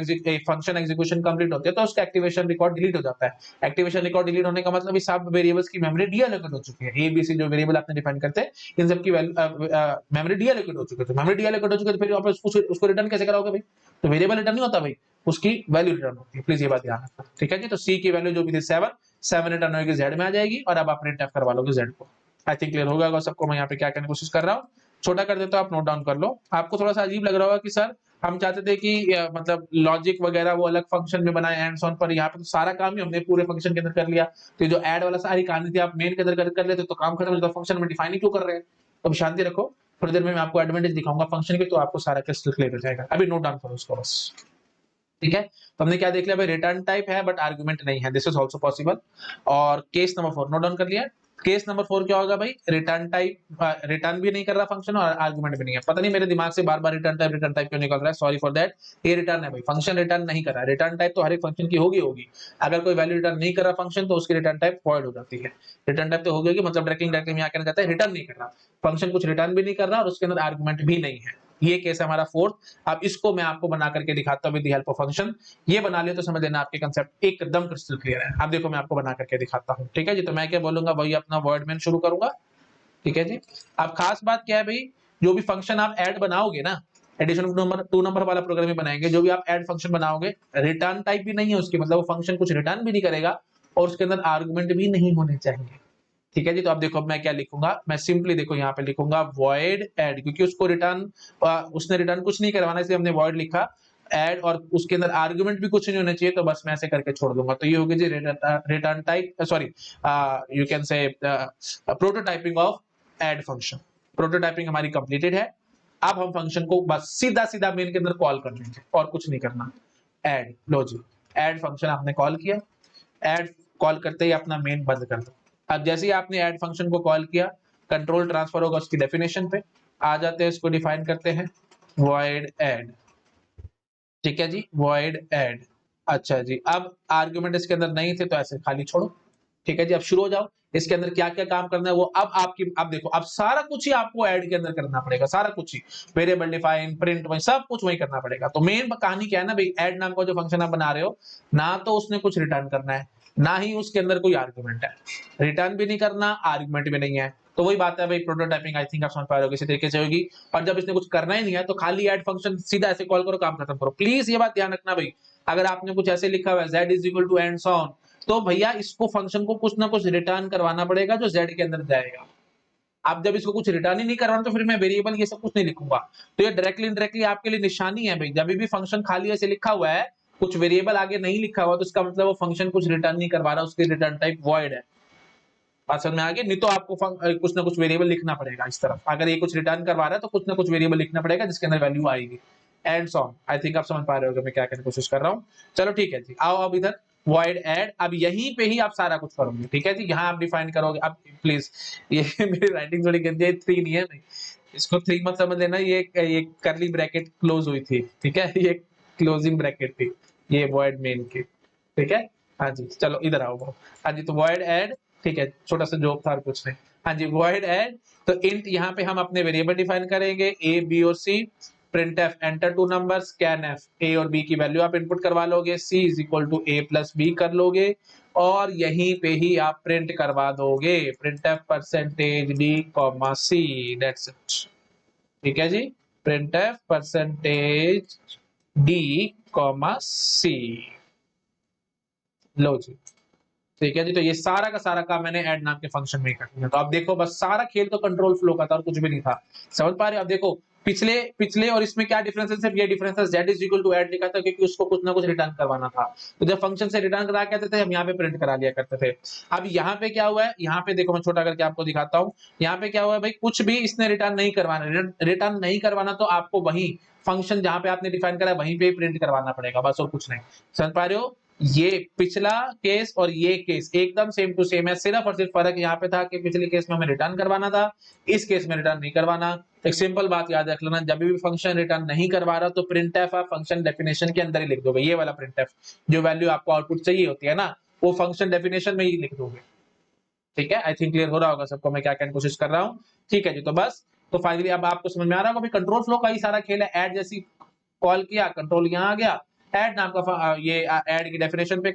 फंक्शन एग्जीक्यूशन कंप्लीट होते हैं तो उसका एक्टिवेशन रिकॉर्ड डिलीट हो जाता है। एक्टिवेशन रिकॉर्ड डिलीट होने का मतलब सब वेरिएबल्स की मेमोरी डीएलोकेट हो चुकी है, ए बी सी जो वेरिएबल आपने डिफाइन करते हैं इन सब की मेमोरी डीएलोकेट हो चुकी है, तो मेमोरी डीएलोकेट हो चुकी है तो फिर आप उसको रिटर्न कैसे कराओगे भाई, तो वेरिएबल रिटर्न नहीं होता भाई, उसकी वैल्यू रिटर्न होती है, प्लीज ये बात ध्यान रखना। ठीक है जी, तो सी की वैल्यू जो भी थी 7 रिटर्न होगी, जेड में आ जाएगी, और अब आप प्रिंट एफ करवा लोगे जेड को। आई थिंक क्लियर होगा सबको, मैं यहाँ पे क्या करने की कोशिश कर रहा हूँ, छोटा कर देता हूँ, आप नोट डाउन कर लो। आपको थोड़ा सा अजीब लग रहा होगा कि सर हम चाहते थे कि मतलब लॉजिक वगैरह वो अलग फंक्शन में बनाए एंड ऑन, पर यहाँ पे तो सारा काम ही हमने पूरे फंक्शन के अंदर कर लिया, तो जो ऐड वाला सारी कहानी थी आप मेन के अंदर कर लेते तो काम खत्म हो जाता, फंक्शन में डिफाइन ही क्यों कर रहे हैं। तो शांति रखो, थोड़ी देर में मैं आपको एडवांटेज दिखाऊंगा फंक्शन के, तो आपको सारा क्रिस्टल क्लियर हो जाएगा। अभी नोट डाउन करो उसको बस। ठीक है, तो हमने क्या देख लिया भाई, रिटर्न टाइप है बट आर्गुमेंट नहीं है, दिस इज आल्सो पॉसिबल। और केस नंबर 4 नोट डाउन कर लिया। केस नंबर 4 क्या होगा भाई, रिटर्न टाइप, रिटर्न भी नहीं कर रहा फंक्शन और आर्गुमेंट भी नहीं है। पता नहीं मेरे दिमाग से बार बार रिटर्न टाइप क्यों निकल रहा है, सॉरी फॉर दैट। ये रिटर्न है भाई, फंक्शन रिटर्न नहीं कर रहा है, रिटर्न टाइप तो हर एक फंक्शन की होगी। अगर कोई वैल्यू रिटर्न नहीं कर रहा फंक्शन तो उसकी रिटर्न टाइप वॉइड हो जाती है। रिटर्न टाइप तो होगी, मतलब डायरेक्टली यहाँ कहना चाहता है रिटर्न नहीं कर रहा फंक्शन, कुछ रिटर्न भी नहीं कर रहा और उसके अंदर आर्गुमेंट भी नहीं है। ये केस है हमारा फोर्थ। अब इसको मैं आपको बना करके दिखाता हूं with the help of function. ये बना लिया तो समझ लेना आपके कंसेप्ट एकदम क्रिस्टल क्लियर है। अब देखो मैं आपको बना करके दिखाता हूं, ठीक है जी। तो मैं क्या बोलूंगा, वही अपना वर्ड में शुरू करूंगा, ठीक है जी। अब खास बात क्या है भाई, जो भी फंक्शन आप ऐड बनाओगे ना, एडिशन नंबर 2 नंबर वाला प्रोग्राम में बनाएंगे, जो भी आप ऐड फंक्शन बनाओगे, रिटर्न टाइप भी नहीं है उसकी, मतलब वो फंक्शन कुछ रिटर्न भी नहीं करेगा और उसके अंदर आर्गुमेंट भी नहीं होने चाहिए। ठीक है जी। तो अब देखो मैं क्या लिखूंगा, मैं सिंपली देखो यहाँ पे लिखूंगा void add, क्योंकि उसको रिटर्न उसने रिटर्न कुछ नहीं करवाना, इसलिए हमने void लिखा ऐड, और उसके अंदर आर्गुमेंट भी कुछ नहीं होने चाहिए, तो बस मैं ऐसे करके छोड़ दूंगा। तो ये होगी जी return type, sorry you can say prototyping of add function. Prototyping हमारी कंप्लीटेड है। अब हम फंक्शन को बस सीधा सीधा मेन के अंदर कॉल कर लेंगे और कुछ नहीं करना। ऐड, लो जी, ऐड फंक्शन आपने कॉल किया, ऐड कॉल करते ही अपना मेन बंद कर दो। अब जैसे ही आपने ऐड फंक्शन को कॉल किया, कंट्रोल ट्रांसफर होगा उसकी डेफिनेशन पे, आ जाते हैं, इसको डिफाइन करते हैं void add। ठीक है जी, void add। अच्छा जी, अब आर्गुमेंट इसके अंदर नहीं थे तो ऐसे खाली छोड़ो। ठीक है जी, अब शुरू हो जाओ। इसके अंदर क्या क्या काम करना है वो अब आपकी, अब देखो, अब सारा कुछ ही आपको ऐड के अंदर करना पड़ेगा, सारा कुछ ही, वेरिएबल डिफाइन, प्रिंट, वही सब कुछ वही करना पड़ेगा। तो मेन कहानी क्या है ना भाई, ऐड नाम का जो फंक्शन आप बना रहे हो ना, तो उसने कुछ रिटर्न करना है, ना ही उसके अंदर कोई आर्गुमेंट है, रिटर्न भी नहीं करना, आर्गुमेंट भी नहीं है। तो वही बात है भाई, प्रोटोटाइपिंग आई थिंक आप समझ पा रहे हो किसी तरीके से होगी। और जब इसने कुछ करना ही नहीं है तो खाली ऐड फंक्शन सीधा ऐसे कॉल करो, काम खत्म करो। प्लीज ये बात ध्यान रखना भाई, अगर आपने कुछ ऐसे लिखा हुआ है z is equal to and on, तो भैया इसको फंक्शन को कुछ ना कुछ रिटर्न करवाना पड़ेगा जो z के अंदर जाएगा। आप जब इसको कुछ रिटर्न ही नहीं करवाना तो फिर मैं वेरिएबल ये सब कुछ नहीं लिखूंगा। तो ये डायरेक्टली इनडायरेक्टली आपके लिए निशानी है भाई, जब भी फंक्शन खाली ऐसे लिखा हुआ है, कुछ वेरिएबल आगे नहीं लिखा हुआ, तो इसका मतलब वो फंक्शन कुछ रिटर्न नहीं करवा रहा, उसकी रिटर्न टाइप वॉइड है। बात समझ में आ गई? नहीं तो आपको कुछ ना कुछ वेरिएबल लिखना पड़ेगा इस तरफ, अगर ये कुछ रिटर्न करवा रहा है तो कुछ ना कुछ वेरिएबल लिखना पड़ेगा जिसके अंदर वैल्यू आएगी। And saw on. I think आप समझ पा रहे हो मैं क्या करने की कोशिश कर रहा हूँ। चलो ठीक है जी, आओ अब इधर void add, अब यहीं पे ही आप सारा कुछ करोगे, ठीक है जी। यहाँ आप डिफाइन करोगे। अब प्लीज ये मेरी राइटिंग थोड़ी गंदी है, 3 नहीं है, नहीं इसको 3 मत समझ लेना, ये करली ब्रैकेट क्लोज हुई थी, ठीक है, ये क्लोजिंग ब्रैकेट थी, ये void main की, ठीक है। हाँ जी, चलो इधर आओ। हाँ जी, तो void add, ठीक है, छोटा सा जोक था और कुछ नहीं। हाँ जी, void add, तो इंट यहाँ पे हम अपने वेरिएबल डिफाइन करेंगे a, b और c। printf enter two number, scanf a और b की वैल्यू आप इनपुट करवा लोगे, c is equal to a plus b कर लोगे और यहीं पे ही आप प्रिंट करवा दोगे printf percentage d comma c, that's it, ठीक है जी। printf percentage d comma c, लो जी, ठीक है जी। तो ये सारा का सारा काम मैंने ऐड नाम के फंक्शन में ही कर दिया। तो अब देखो बस सारा खेल तो कंट्रोल फ्लो का था और कुछ भी नहीं था, समझ पा रहे हो। अब देखो पिछले पिछले और इसमें क्या डिफरेंस है, सिर्फ ये डिफरेंस है, z is equal to add लिखा था क्योंकि उसको कुछ ना कुछ रिटर्न करवाना था। तो जब फंक्शन से रिटर्न करा करते थे हम यहाँ पे प्रिंट करा लिया करते थे। अब यहाँ पे क्या हुआ है, यहाँ पे देखो मैं छोटा करके आपको दिखाता हूँ। यहाँ पे क्या हुआ है भाई, कुछ भी इसने रिटर्न नहीं करवाना, रिटर्न नहीं करवाना तो आपको वही फंक्शन जहां पे आपने डिफाइन करा वहीं पे प्रिंट करवाना पड़ेगा, बस और कुछ नहीं। समझ पा रहे हो। ये पिछला केस और ये केस एकदम सेम टू सेम है, सिर्फ और सिर्फ फर्क यहाँ पे था कि पिछले केस में हमें रिटर्न करवाना था, इस केस में रिटर्न नहीं करवाना। एक सिंपल बात याद रख लेना, जब भी फंक्शन रिटर्न नहीं करवा रहा तो प्रिंटफ आप फंक्शन डेफिनेशन के अंदर ही लिख दोगे, ये वाला प्रिंटफ जो वैल्यू आपको आउटपुट चाहिए होती है ना, वो फंक्शन डेफिनेशन में ही लिख दोगे, ठीक है। आई थिंक क्लियर हो रहा होगा सबको मैं क्या कहने की कोशिश कर रहा हूँ, ठीक है जी। तो बस, तो फाइनली अब आपको समझ में आ रहा होगा कंट्रोल फ्लो का ही सारा खेल है। ऐड जैसी कॉल किया, कंट्रोल यहाँ आ गया, ऐड नाम का ये ऐड की डेफिनेशन पे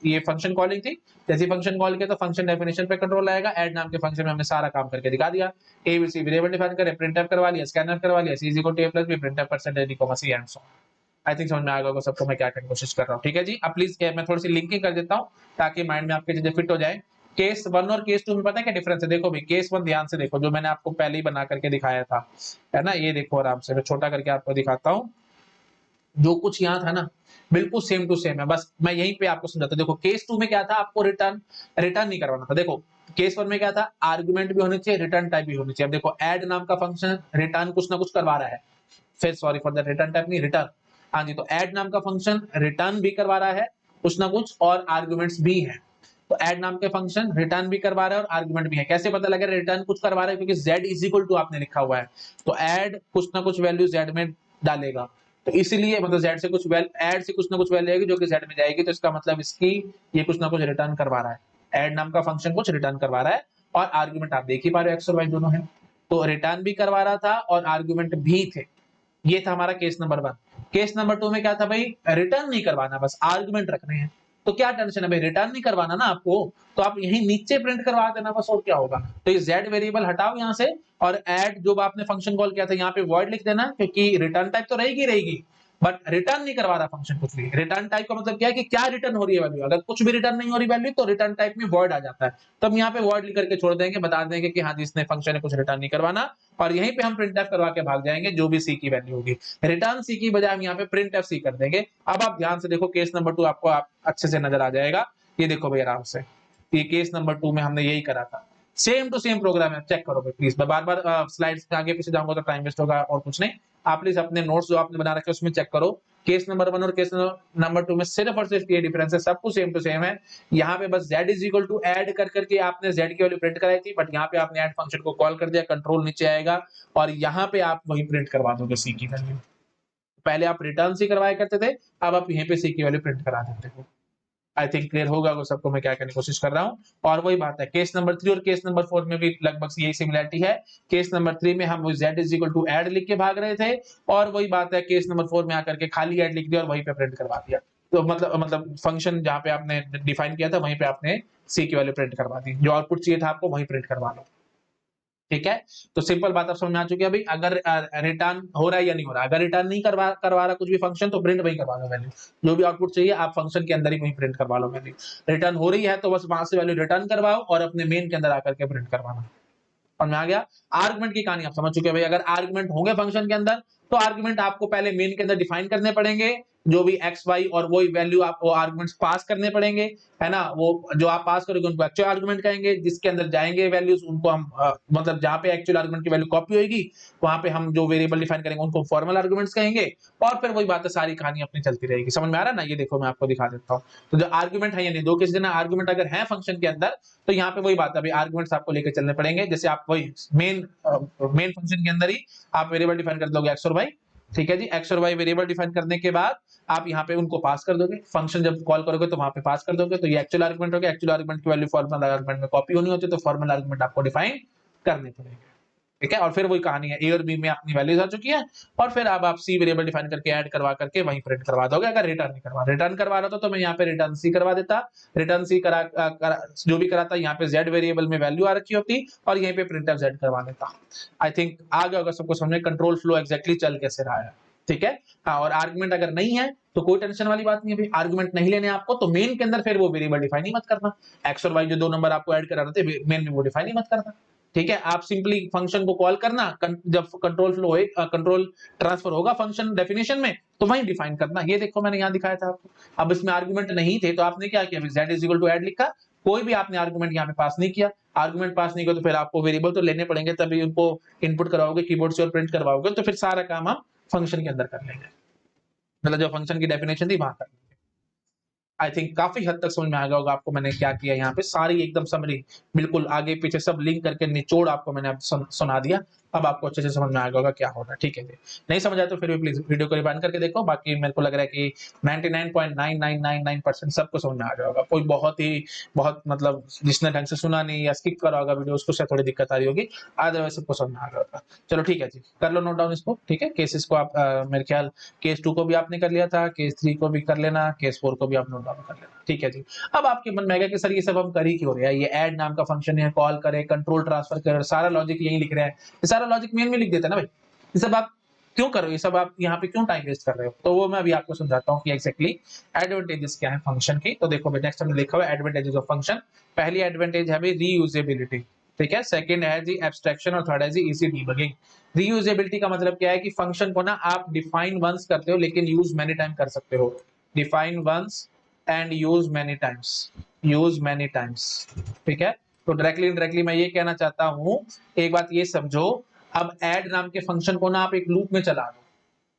ये फंक्शन कॉलिंग थी, जैसे फंक्शन कॉल किया तो फंक्शन डेफिनेशन पे कंट्रोल आएगा। ऐड नाम के फंक्शन में हमने सारा काम करके दिखा दिया, एबीसी वेरिएबल डिफाइन करे, प्रिंटफ करवा लिया, स्कैनफ करवा लिया, C is equal to a plus b, printf percentage d comma c and so. I think समझ में आ गया होगा सबको मैं क्या करने की कोशिश कर रहा हूँ, ठीक है जी। अब प्लीज मैं थोड़ी सी लिंकिंग कर देता हूँ ताकि माइंड में आपके चीजें फिट हो जाए। केस 1 और केस 2 में पता है क्या डिफरेंस है, देखो भाई केस 1 ध्यान से देखो, जो मैंने आपको पहले ही बना करके दिखाया था, है ना, ये देखो आराम से मैं छोटा करके आपको दिखाता हूँ। जो कुछ यहाँ था ना बिल्कुल सेम टू सेम है, बस मैं यहीं पे आपको समझाता हूँ। देखो केस 2 में क्या था, आपको रिटर्न नहीं करवाना था। देखो केस 1 में क्या था, आर्गुमेंट भी होने चाहिए, रिटर्न टाइप भी होनी चाहिए। अब देखो ऐड नाम का फंक्शन रिटर्न कुछ ना कुछ करवा रहा है, फिर sorry for that, return type नहीं, रिटर्न। हाँ जी, तो ऐड नाम का फंक्शन रिटर्न भी करवा रहा है कुछ ना कुछ और आर्गुमेंट्स भी है। तो ऐड नाम के फंक्शन रिटर्न भी करवा रहा है और आर्गुमेंट भी है। कैसे पता लगे रिटर्न कुछ करवा रहा है, क्योंकि z इज इक्वल टू आपने लिखा हुआ है, तो ऐड कुछ ना कुछ वैल्यू z में डालेगा, तो इसीलिए मतलब z से कुछ ऐड से कुछ ना कुछ वैल्यू आएगी जो कि z में जाएगी, तो इसका मतलब इसकी ये कुछ ना कुछ रिटर्न करवा रहा है। ऐड नाम का फंक्शन कुछ रिटर्न करवा रहा है और आर्गुमेंट आप देख ही पा रहे हो एक्स और वाई दोनों है, तो रिटर्न भी करवा रहा था और आर्गुमेंट भी थे। ये था हमारा केस नंबर 1। केस नंबर 2 में क्या था भाई, रिटर्न नहीं करवाना, बस आर्गुमेंट रखने हैं। तो क्या टेंशन है भाई, रिटर्न नहीं करवाना ना आपको, तो आप यहीं नीचे प्रिंट करवा देना बस, और क्या होगा। तो ये z वेरिएबल हटाओ यहाँ से और ऐड जो आपने फंक्शन कॉल किया था यहाँ पे वॉइड लिख देना, क्योंकि रिटर्न टाइप तो रहेगी बट रिटर्न नहीं करवा रहा फंक्शन कुछ भी। रिटर्न टाइप का मतलब क्या है कि क्या रिटर्न हो रही है वैल्यू, अगर कुछ भी रिटर्न नहीं हो रही वैल्यू तो रिटर्न टाइप में वॉइड आ जाता है, तो हम यहाँ पे वॉइड लिख करके छोड़ देंगे, बता देंगे कि हाँ जी इसने फंक्शन ने कुछ रिटर्न नहीं करवाना, और यहीं पे हम प्रिंट एफ करवा के भाग जाएंगे जो भी सी की वैल्यू होगी। रिटर्न सी की बजाय हम यहाँ पे प्रिंट एफ सी कर देंगे। अब आप ध्यान से देखो केस नंबर 2 आपको अच्छे से नजर आ जाएगा। ये देखो भाई आराम से, ये केस नंबर 2 में हमने यही करा था, सेम टू सेम प्रोग्राम है, चेक करो भाई प्लीज। मैं बार बार स्लाइड्स के आगे पीछे जाऊंगा तो टाइम वेस्ट होगा और कुछ नहीं। आप प्लीज अपने नोट्स जो आपने बना रखे उसमें चेक करो, केस नंबर 1 और केस नंबर 2 में सिर्फ और सिर्फ ये डिफरेंस है, सब कुछ सेम टू सेम है। यहाँ पे बस z is equal to add कर करके आपने z की वैल्यू प्रिंट कराई थी, बट यहाँ पे आपने ऐड फंक्शन को कॉल कर दिया, कंट्रोल नीचे आएगा और यहाँ पे आप वही प्रिंट करवा दोगे सी की वैल्यू। पहले आप रिटर्न सी करवाया करते थे, अब आप यहीं पे सी की वैल्यू प्रिंट करा देते हो। आई थिंक क्लियर होगा वो सबको मैं क्या करने की कोशिश कर रहा हूँ। और वही बात है केस नंबर 3 और केस नंबर 4 में भी लगभग यही सिमिलरिटी है। केस नंबर 3 में हम z is equal to add लिख के भाग रहे थे, और वही बात है केस नंबर 4 में आकर के खाली ऐड लिख दिया और वहीं पे प्रिंट करवा दिया। तो मतलब फंक्शन जहां पे आपने डिफाइन किया था वहीं पे आपने सी की वैल्यू प्रिंट करवा दी, जो आउटपुट चाहिए था आपको वहीं प्रिंट करवा लो, ठीक है। तो सिंपल बात आप समझ में आ चुकी है भाई। अगर रिटर्न हो रहा है या नहीं हो रहा, अगर रिटर्न नहीं करवा रहा कुछ भी फंक्शन तो प्रिंट वही करवा लो वैल्यू, जो भी आउटपुट चाहिए आप फंक्शन के अंदर ही वही प्रिंट करवा लो वैल्यू। रिटर्न हो रही है तो बस वहां से वैल्यू रिटर्न करवाओ और अपने मेन के अंदर आकर के प्रिंट करवाना। समझ में आ गया। आर्गुमेंट की कहानी आप समझ चुके हैं भाई। अगर आर्गुमेंट होंगे फंक्शन के अंदर तो आर्गुमेंट आपको पहले मेन के अंदर डिफाइन करने पड़ेंगे, जो भी एक्स वाई और वही वैल्यू आपको आर्गुमेंट्स पास करने पड़ेंगे, है ना। वो जो आप पास करोगे उनको एक्चुअल आर्गुमेंट कहेंगे, जिसके अंदर जाएंगे वैल्यूज उनको हम मतलब जहां पे एक्चुअल आर्गुमेंट की वैल्यू कॉपी होगी वहां पे हम जो वेरिएबल डिफाइन करेंगे उनको फॉर्मल आर्गुमेंट्स कहेंगे। और फिर वही बात है, सारी कहानी अपनी चलती रहेगी। समझ में आ रहा है ना? ये देखो मैं आपको दिखा देता हूँ। तो जो आर्गुमेंट है, यानी दो किसी दिन आर्गुमेंट अगर है फंक्शन के अंदर, तो यहाँ पे वही बात है, अभी आर्गुमेंट्स आपको लेकर चलने पड़ेंगे। जैसे आप वही मेन फंक्शन के अंदर ही आप वेरिएबल डिफाइन कर दोगे एक्स और वाई, ठीक है जी। एक्स और वाई वेरिएबल डिफाइन करने के बाद आप यहाँ पे उनको पास कर दोगे, फंक्शन जब कॉल करोगे तो वहां पे पास कर दोगे। तो ये एक्चुअल आर्गुमेंट हो गया। एक्चुअल आर्गुमेंट की वैल्यू फॉर्मल आर्गुमेंट में कॉपी होनी होती है, तो फॉर्मल आर्गुमेंट आपको डिफाइन करने पड़ेंगे, ठीक है। और फिर वही कहानी है, ए और बी में अपनी वैल्यूज आ चुकी है, और फिर अब आप सी वेरिएबल डिफाइन करके ऐड करवा करके वहीं प्रिंट करवा दोगे। अगर रिटर्न नहीं रिटर्न करवा रहा था तो मैं यहाँ पे रिटर्न सी करवा देता। रिटर्न सी जो भी कराता, यहाँ पे जेड वेरिएबल में वैल्यू आ रखी होती और यहीं पे प्रिंट जेड करवा देता। आई थिंक आ गया होगा सबको समझ में कंट्रोल फ्लो एग्जैक्टली चल कैसे रहा है, ठीक है। हाँ, और आर्गुमेंट अगर नहीं है तो कोई टेंशन वाली बात नहीं है। आर्गुमेंट नहीं लेने आपको तो मेन के अंदर फिर वो वेरिएबल डिफाइन ही मत करना। एक्स और वाई जो दो नंबर आपको ऐड करा रहे थे मेन में वो डिफाइन ही मत करना, ठीक है। आप सिंपली फंक्शन को कॉल करना, जब कंट्रोल फ्लो कंट्रोल ट्रांसफर होगा फंक्शन डेफिनेशन में तो वहीं डिफाइन करना। ये देखो मैंने यहाँ दिखाया था आपको। अब इसमें आर्गुमेंट नहीं थे तो आपने क्या किया, z is equal to add लिखा। कोई भी आपने आर्गुमेंट यहाँ पे पास नहीं किया। आर्गुमेंट पास नहीं किया तो फिर आपको वेरिएबल तो लेने पड़ेंगे, तभी उनको इनपुट करवाओगे कीबोर्ड से और प्रिंट करवाओगे, तो फिर सारा काम हम फंक्शन के अंदर कर लेंगे। मतलब जो फंक्शन की डेफिनेशन थी वहां कर लेंगे। आई थिंक काफी हद तक समझ में आ गया होगा आपको मैंने क्या किया यहाँ पे। सारी एकदम समरी, बिल्कुल आगे पीछे सब लिंक करके निचोड़ आपको मैंने सुना दिया। अब आपको अच्छे से समझ में आ गया होगा क्या हो रहा है, ठीक है जी। नहीं समझ आया तो फिर भी प्लीज वीडियो को रिवाइंड करके देखो। बाकी मेरे को लग रहा है कि 99.9999% सबको समझ में आ गया होगा। कोई बहुत मतलब जिसने ढंग से सुना नहीं या स्किप करा होगा वीडियो, उसको शायद थोड़ी दिक्कत आ रही होगी। अदरवाइज सबको समझ में आ गया होगा। चलो ठीक है जी, कर लो नोट डाउन इसको, ठीक है। केसेस को आप मेरे ख्याल केस 2 को भी आपने कर लिया था, केस 3 को भी कर लेना, केस 4 को भी आप नोट डाउन कर लेना, ठीक है जी। अब आपके मन में आएगा कि सर ये सब हम कर ही क्यों रहे हैं, ये ऐड नाम का फंक्शन है, कॉल करे, कंट्रोल ट्रांसफर करे, सारा लॉजिक यही लिख रहे हैं, ये सारा लॉजिक मेन में लिख देता है ना भाई, ये सब आप क्यों कर रहे हो, ये सब आप यहाँ पे क्यों टाइम वेस्ट कर रहे हो। तो वो मैं अभी आपको समझाता हूँ कि एग्जैक्टली एडवांटेजेस क्या है फंक्शन की। तो देखो नेक्स्ट हमने लिखा हुआ है एडवांटेजेस ऑफ फंक्शन। पहली एडवांटेज है भाई रीयूजेबिलिटी, ठीक है। सेकंड है जी एब्स्ट्रैक्शन और थर्ड है जी इजी डीबगिंग। रीयूजेबिलिटी का मतलब क्या है कि फंक्शन को ना आप डिफाइन वंस करते हो लेकिन यूज मेनी टाइम कर सकते हो। Define once and use many times, ठीक है। तो डायरेक्टली इनडायरेक्टली मैं ये कहना चाहता हूं, एक बात ये समझो, अब ऐड नाम के फंक्शन को ना आप एक लूप में चला दो,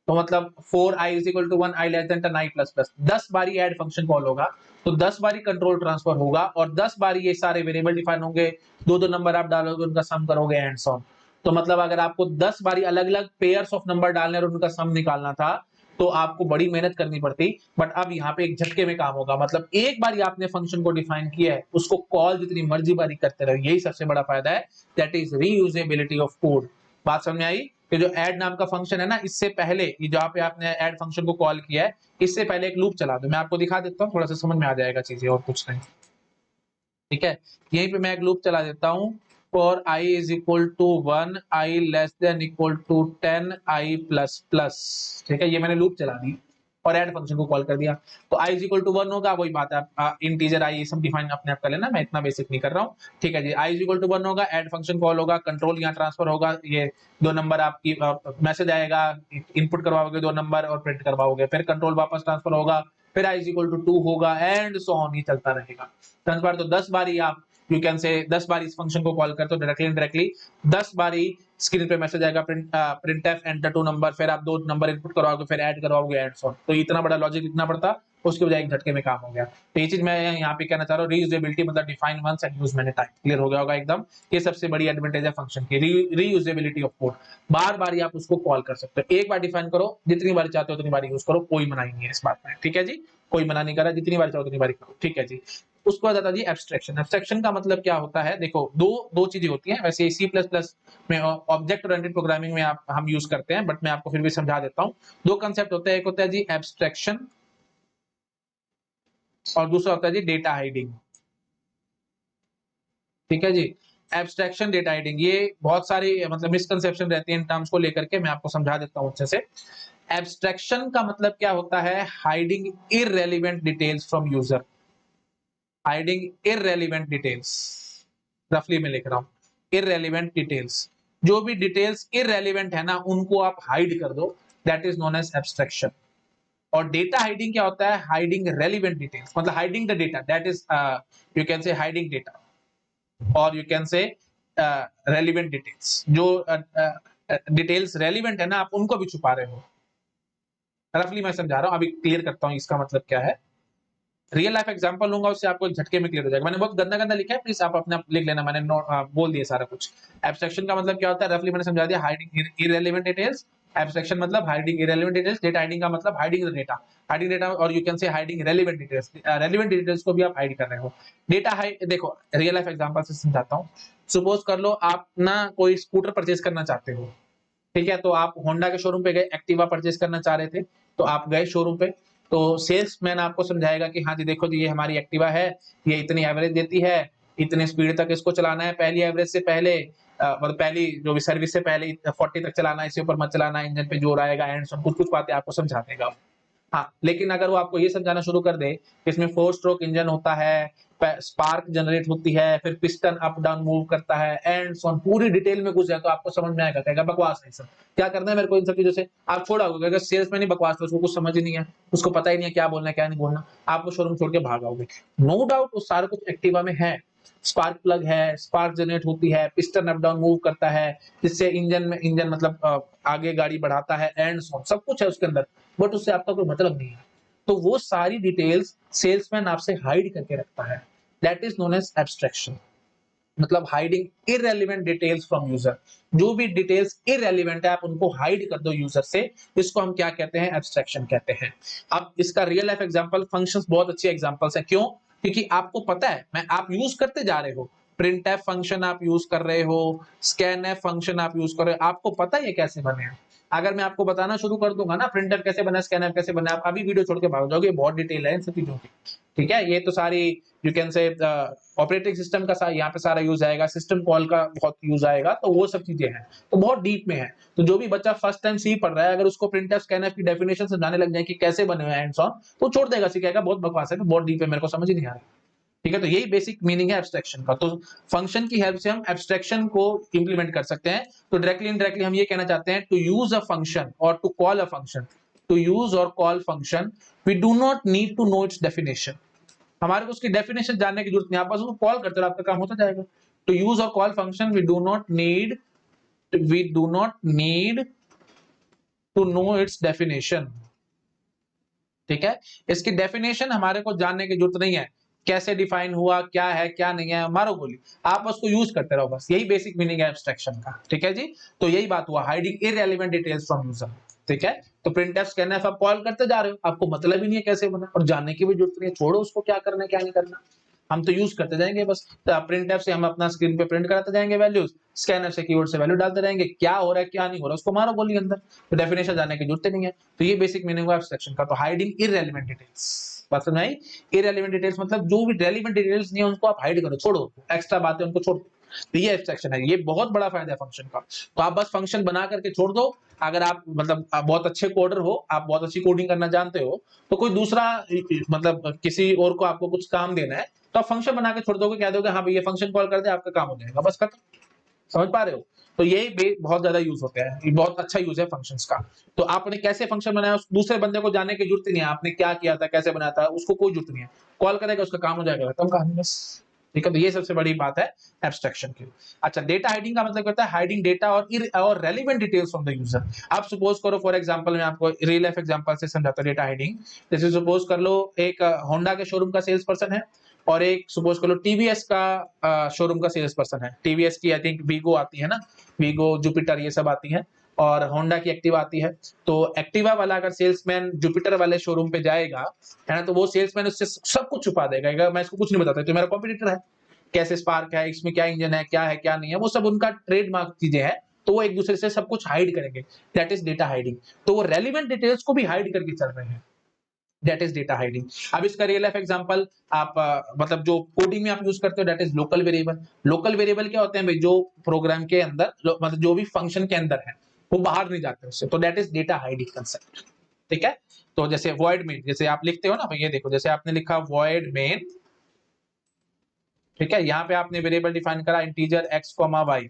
तो मतलब 4i is equal to 1 i less than 10 i plus plus 10 बारी ऐड फंक्शन कॉल होगा, तो 10 बारी कंट्रोल ट्रांसफर होगा और 10 बारी ये सारे वेरिएबल डिफाइन होंगे। दो दो नंबर आप डालोगे, उनका सम करोगे एंड सो ऑन। तो मतलब अगर आपको 10 बारी अलग अलग पेयर्स ऑफ नंबर डालने और उनका सम निकालना था तो आपको बड़ी मेहनत करनी पड़ती। बट अब यहाँ पे एक झटके में काम होगा, मतलब एक बार आपने फंक्शन को डिफाइन किया है, उसको कॉल जितनी मर्जी बारी करते रहो, यही सबसे बड़ा फायदा है, that is reusability of code. बात समझ में आई कि जो ऐड नाम का फंक्शन है ना, इससे पहले ये जहां पे आपने ऐड फंक्शन को कॉल किया है, इससे पहले एक लूप चला दो। मैं आपको दिखा देता हूँ, थोड़ा सा समझ में आ जाएगा चीजें, और कुछ नहीं, ठीक है। यहीं पे मैं एक लूप चला देता हूँ, for i is equal to 1 i less than equal to 10 i plus plus, ठीक है। ये मैंने लूप चला दी और ऐड फंक्शन को कॉल कर दिया। तो i इज इक्वल टू 1 होगा, वही बात है, इंटीजर i ये सब डिफाइन अपने आप कर लेना, मैं इतना बेसिक नहीं कर रहा हूँ, ठीक है जी। i इज इक्वल टू 1 होगा, ऐड फंक्शन कॉल होगा, कंट्रोल यहाँ ट्रांसफर होगा, ये दो नंबर आपकी मैसेज आएगा, इनपुट करवाओगे दो नंबर और प्रिंट करवाओगे, फिर कंट्रोल वापस ट्रांसफर होगा, फिर i इज इक्वल टू 2 होगा एंड सो ऑन, ही चलता रहेगा। 10 बार तो 10 बार ही आप यू कैन से 10 बार इस फंक्शन को कॉल करते हो डायरेक्टली इनडायरेक्टली, 10 बारी स्क्रीन पे मैसेज आएगा print f enter two number, फिर आप दो नंबर इनपुट करवाओगे, फिर ऐड करवाओगे एंड सो ऑन। तो इतना बड़ा लॉजिक लिखना पड़ता, उसके बजाय एक झटके में काम हो गया। तो ये चीज मैं यहाँ पे कहना चाह रहा हूँ, रीयूजेबिलिटी मतलब define once and use many time. Clear हो गया होगा एकदम। ये सबसे बड़ी एडवांटेज है फंक्शन की, रीयूजेबिलिटी ऑफ कोड। बार बार आप उसको कॉल कर सकते हो, एक बार डिफाइन करो, जितनी बार चाहते हो उतनी बार यूज करो, कोई मना नहीं है इस बात में, ठीक है जी। कोई मना नहीं कर रहा, जितनी बार चाहो उतनी बार करो, ठीक है जी। उसको आता जी एब्स्ट्रैक्शन। एब्स्ट्रैक्शन का मतलब क्या होता है, देखो दो दो चीजें होती हैं वैसे, सी प्लस प्लस में ऑब्जेक्ट ओरिएंटेड प्रोग्रामिंग में हम यूज करते हैं, बट मैं आपको फिर भी समझा देता हूँ। दो कंसेप्ट होते हैं, एक होता है जी एब्स्ट्रैक्शन और दूसरा होता है जी डेटा हाइडिंग, ठीक है जी। एब्स्ट्रैक्शन, डेटा हाइडिंग, ये बहुत सारी मतलब मिसकंसेप्शन रहती है इन टर्म्स को लेकर के, मैं आपको समझा देता हूँ अच्छे से। एब्स्ट्रैक्शन का मतलब क्या होता है, hiding irrelevant details from user, hiding irrelevant details, रफली में लिख रहा हूं इररेलेवेंट डिटेल्स, जो भी डिटेल्स इररेलेवेंट है ना उनको आप हाइड कर दो, that is known as abstraction. और डेटा हाइडिंग क्या होता है? हाइडिंग रेलिवेंट डिटेल्स, मतलब hiding the data, that is you can say hiding data, और you can say relevant details. जो डिटेल्स रेलिवेंट है ना, आप उनको भी छुपा रहे हो। रफली मैं समझा रहा हूं, अभी क्लियर करता हूं इसका मतलब क्या है। रियल लाइफ एग्जांपल लूंगा, उससे आपको एक झटके में क्लियर हो जाएगा। मैंने बहुत गंदा गंदा लिखा है, प्लीज आप अपने आप लिख लेना, मैंने बोल दिया सारा कुछ। एब्स्ट्रैक्शन का मतलब क्या होता है, रफली मैंने समझा दिया, हाइडिंग इररेलेवेंट डिटेल्स। एब्स्ट्रैक्शन मतलब hiding irrelevant details. Data hiding का मतलब hiding the data, hiding data, और you can say hiding relevant details. Relevant details को भी आप हाइड कर रहे हो। डेटा हाइड, देखो रियल लाइफ एग्जांपल से समझाता हूं। सपोज कर लो आप ना कोई स्कूटर परचेज करना चाहते हो, ठीक है? तो आप होंडा के शोरूम पे गए, एक्टिवा परचेज करना चाह रहे थे, तो आप गए शोरूम पे, तो सेल्समैन आपको समझाएगा कि हाँ जी देखो जी, ये हमारी एक्टिवा है, ये इतनी एवरेज देती है, इतनी स्पीड तक इसको चलाना है, पहली एवरेज से पहले, मतलब पहली जो भी सर्विस से पहले 40 तक चलाना है, इससे ऊपर मत चलाना, इंजन पे जोर आएगा, एंड सब कुछ कुछ बातें आपको समझा देगा। हाँ, लेकिन अगर वो आपको ये समझाना शुरू कर दे कि इसमें 4 स्ट्रोक इंजन होता है, स्पार्क जनरेट होती है, फिर पिस्टन अप डाउन मूव करता है, एंड सो ऑन, पूरी डिटेल में घुस जाए, तो आपको समझ में आएगा, कहेगा बकवास है सब, क्या करना है मेरे को इन सब चीजों से। आप छोड़ोगे, अगर सेल्समैन ही बकवास है, उसको कुछ समझ ही नहीं है, उसको पता ही नहीं है क्या बोलना है क्या नहीं बोलना, आप वो शोरूम छोड़ के भागोगे। नो डाउट वो सारा कुछ एक्टिवा में है, स्पार्क प्लग है, स्पार्क जनरेट होती है, पिस्टन अप डाउन मूव करता है, जिससे इंजन मतलब आगे गाड़ी बढ़ाता है, एंड सो ऑन, सब कुछ है उसके अंदर, बट उससे आपका कोई मतलब नहीं है। तो वो सारी डिटेल्स सेल्समैन आपसे हाइड करके रखता है, that is known as abstraction, मतलब hiding irrelevant details from user. जो भी डिटेल्स इररेलेवेंट है आप उनको हाइड कर दो यूजर से, इसको हम क्या कहते हैं? एब्स्ट्रैक्शन कहते हैं। अब इसका रियल लाइफ एग्जांपल, फंक्शंस बहुत अच्छे एग्जांपल्स हैं। क्यों? क्योंकि आपको पता है, मैं आप यूज करते जा रहे हो, प्रिंट एफ फंक्शन आप यूज कर रहे हो, स्कैन एफ फंक्शन आप यूज कर रहे हो, आपको पता है ये कैसे बने हैं। अगर मैं आपको बताना शुरू कर दूंगा ना, प्रिंटर कैसे बना, स्कैनर कैसे बना, आप अभी वीडियो छोड़ के भाग जाओगे, बहुत डिटेल है इन सब चीजों की, ठीक है? ये तो सारी यू कैन से ऑपरेटिंग सिस्टम का यहाँ पे सारा यूज आएगा, सिस्टम कॉल का बहुत यूज आएगा, तो वो सब चीजें हैं, तो बहुत डीप में है। तो जो भी बच्चा फर्स्ट टाइम सी पढ़ रहा है, अगर उसको प्रिंट स्कैनर की डेफिनेशन समझाने लग जाए कि कैसे बने हुए हैंड्स ऑन, तो छोड़ देगा, सीखेगा बहुत बकवास है, बहुत डीप है, मेरे को समझ ही नहीं आ रहा। ठीक है, तो यही बेसिक मीनिंग है एब्स्ट्रैक्शन का। तो फंक्शन की हेल्प से हम एब्स्ट्रैक्शन को इंप्लीमेंट कर सकते हैं। तो डायरेक्टली इनडायरेक्टली हम ये कहना चाहते हैं, टू यूज अ फंक्शन और to call a function, to use और call function, we do not need to know its definition. हमारे को उसकी डेफिनेशन जानने की जरूरत नहीं, आप बस उसको कॉल करते हो, आपका काम होता जाएगा। टू यूज और call function, we do not need to know its definition. ठीक है, इसकी डेफिनेशन हमारे को जानने की जरूरत नहीं है, कैसे डिफाइन हुआ, क्या है क्या नहीं है, मारो गोली, आप उसको यूज करते रहो, बस यही बेसिक मीनिंग है एब्स्ट्रैक्शन का। ठीक है जी, तो यही बात हुआ, hiding irrelevant details from user. ठीक है, तो प्रिंटफ स्कैनफ आप कॉल करते जा रहे हो, आपको मतलब ही नहीं है कैसे बना, और जानने की भी जरूरत नहीं है, छोड़ो उसको क्या करना है क्या नहीं करना, हम तो यूज करते जाएंगे बस। प्रिंटफ से हम अपना स्क्रीन पे प्रिंट कराते जाएंगे वैल्यूज, स्कैनर से कीवर्ड से वैल्यू डालते रहेंगे, क्या हो रहा है क्या नहीं हो रहा है उसको मारो गोली अंदर, तो डेफिनेशन जानने की जरूरत नहीं है। तो ये बेसिक मीनिंग हुआ एब्स्ट्रैक्शन का। तो हाइडिंग इररेलेवेंट डिटेल्स, बात समझ आई? इररेलेवेंट डिटेल्स मतलब जो भी रेलेवेंट डिटेल्स नहीं है उनको आप हाइड करो, छोड़ो, एक्स्ट्रा बातें उनको छोड़ दो। तो ये एब्स्ट्रैक्शन है, ये बहुत बड़ा फायदा है फंक्शन का। तो आप बस फंक्शन बना करके छोड़ दो। अगर आप मतलब आप बहुत अच्छे कोडर हो, आप बहुत अच्छी कोडिंग करना जानते हो, तो कोई दूसरा मतलब किसी और को आपको कुछ काम देना है, तो आप फंक्शन बना के छोड़ दोगे, कह दोगे हाँ भाई ये फंक्शन कॉल कर दे, आपका काम हो जाएगा, बस खत्म। समझ पा रहे हो? तो ये बहुत ज्यादा यूज होता है, ये बहुत अच्छा यूज है फंक्शंस का। तो आपने कैसे फंक्शन बनाया, उस दूसरे बंदे को जानने की जरूरत नहीं है, आपने क्या किया था कैसे बनाया था, उसको कोई जरूरत नहीं है, कॉल करेगा उसका काम हो जाएगा, खत्म कहानी बस। ठीक है, तो ये सबसे बड़ी बात है एब्स्ट्रैक्शन की। अच्छा, डेटा हाइडिंग का मतलब होता है हाइडिंग डेटा और relevant details from the user. आप सपोज करो, फॉर एग्जांपल मैं आपको रियल लाइफ एग्जांपल से समझाता हूं डेटा हाइडिंग। जैसे सपोज कर लो एक होंडा के शोरूम का सेल्स पर्सन है, और एक सपोज कर लो टीवीएस का शोरूम का सेल्स पर्सन है। टीवीएस की आई थिंक वीगो आती है ना, वीगो जुपिटर ये सब आती है, और होंडा की एक्टिवा आती है। तो एक्टिवा वाला अगर सेल्समैन जुपिटर वाले शोरूम पे जाएगा, है ना, तो वो सेल्समैन उससे सब कुछ छुपा देगा, मैं इसको कुछ नहीं बताता, तो मेरा कॉम्पिटिटर है, कैसे स्पार्क है, इसमें क्या इंजन है, क्या नहीं है, वो सब उनका ट्रेडमार्क चीजें हैं, तो वो एक दूसरे से सब कुछ हाइड करेंगे, दैट इज डेटा हाइडिंग। तो वो रेलिवेंट डिटेल्स को भी हाइड करके चल रहे हैं, दैट इज डेटा हाइडिंग। अब इसका रियल लाइफ एग्जांपल आप मतलब जो कोडिंग में आप यूज करते हो, that is local variable. Local variable क्या होते हैं भाई, जो प्रोग्राम के अंदर मतलब जो भी फंक्शन के अंदर है वो बाहर नहीं जाते उससे, तो that is data hiding concept. ठीक है, तो जैसे वॉइड मेन, जैसे आप लिखते हो ना भाई, ये देखो जैसे आपने लिखा वॉइड मेन, ठीक है, यहाँ पे आपने वेरिएबल डिफाइन करा इंटीजर x कॉमा वाई।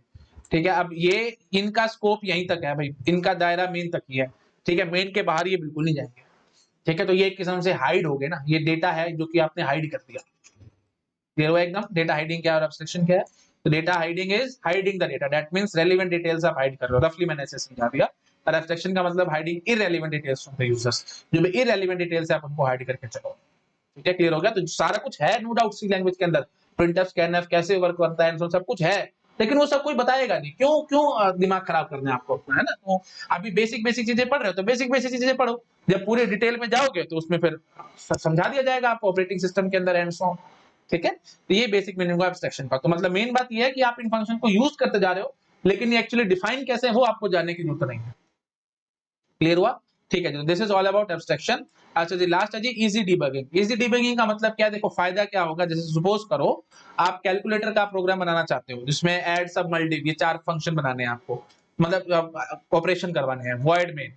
ठीक है, अब ये इनका स्कोप यहीं तक है भाई, इनका दायरा मेन तक ही है। ठीक है, मेन के बाहर ये बिल्कुल नहीं जाएंगे। ठीक है, तो ये एक किस्म से हाइड हो गए ना, ये डेटा है जो कि आपने हाइड कर दिया। क्लियर हुआ एकदम? डेटा हाइडिंग क्या है और एब्स्ट्रैक्शन क्या है? तो data hiding is hiding the data, that means relevant details आप हाइड कर रहे हो, रफली मैंने ऐसे समझा दिया। और एब्स्ट्रैक्शन का मतलब hiding irrelevant details from the users, जो भी इररेलेवेंट डिटेल्स है आप उनको हाइड करके चलो। ठीक है, क्लियर हो गया? तो सारा कुछ है नो डाउट सी लैंग्वेज के अंदर, प्रिंटफ स्कैनफ कैसे वर्क करता है, सब कुछ है, लेकिन वो सब कोई बताएगा नहीं। क्यों क्यों दिमाग खराब करना है आपको अपना, है ना? तो अभी बेसिक बेसिक चीजें पढ़ रहे हो तो बेसिक बेसिक चीजें पढ़ो, जब पूरे डिटेल में जाओगे तो उसमें फिर समझा दिया जाएगा आपको ऑपरेटिंग सिस्टम के अंदर एंड सो ऑन। ठीक है, तो ये बेसिक मीनिंग है एब्स्ट्रैक्शन का। तो मतलब मेन बात ये है कि आप इन फंक्शन को यूज करते जा रहे हो, लेकिन ये एक्चुअली डिफाइन कैसे है वो आपको जानने की जरूरत नहीं है। क्लियर हुआ? ठीक है जी, this is all about abstraction. अच्छा जी, लास्ट है जी इजी डिबगिंग। इजी डिबगिंग का मतलब क्या है? देखो फायदा क्या होगा, जैसे सपोज करो आप कैलकुलेटर का प्रोग्राम बनाना चाहते हो जिसमें ऐड सब मल्टीप ये 4 फंक्शन बनाने हैं आपको, मतलब ऑपरेशन करवाने हैं वॉइड में।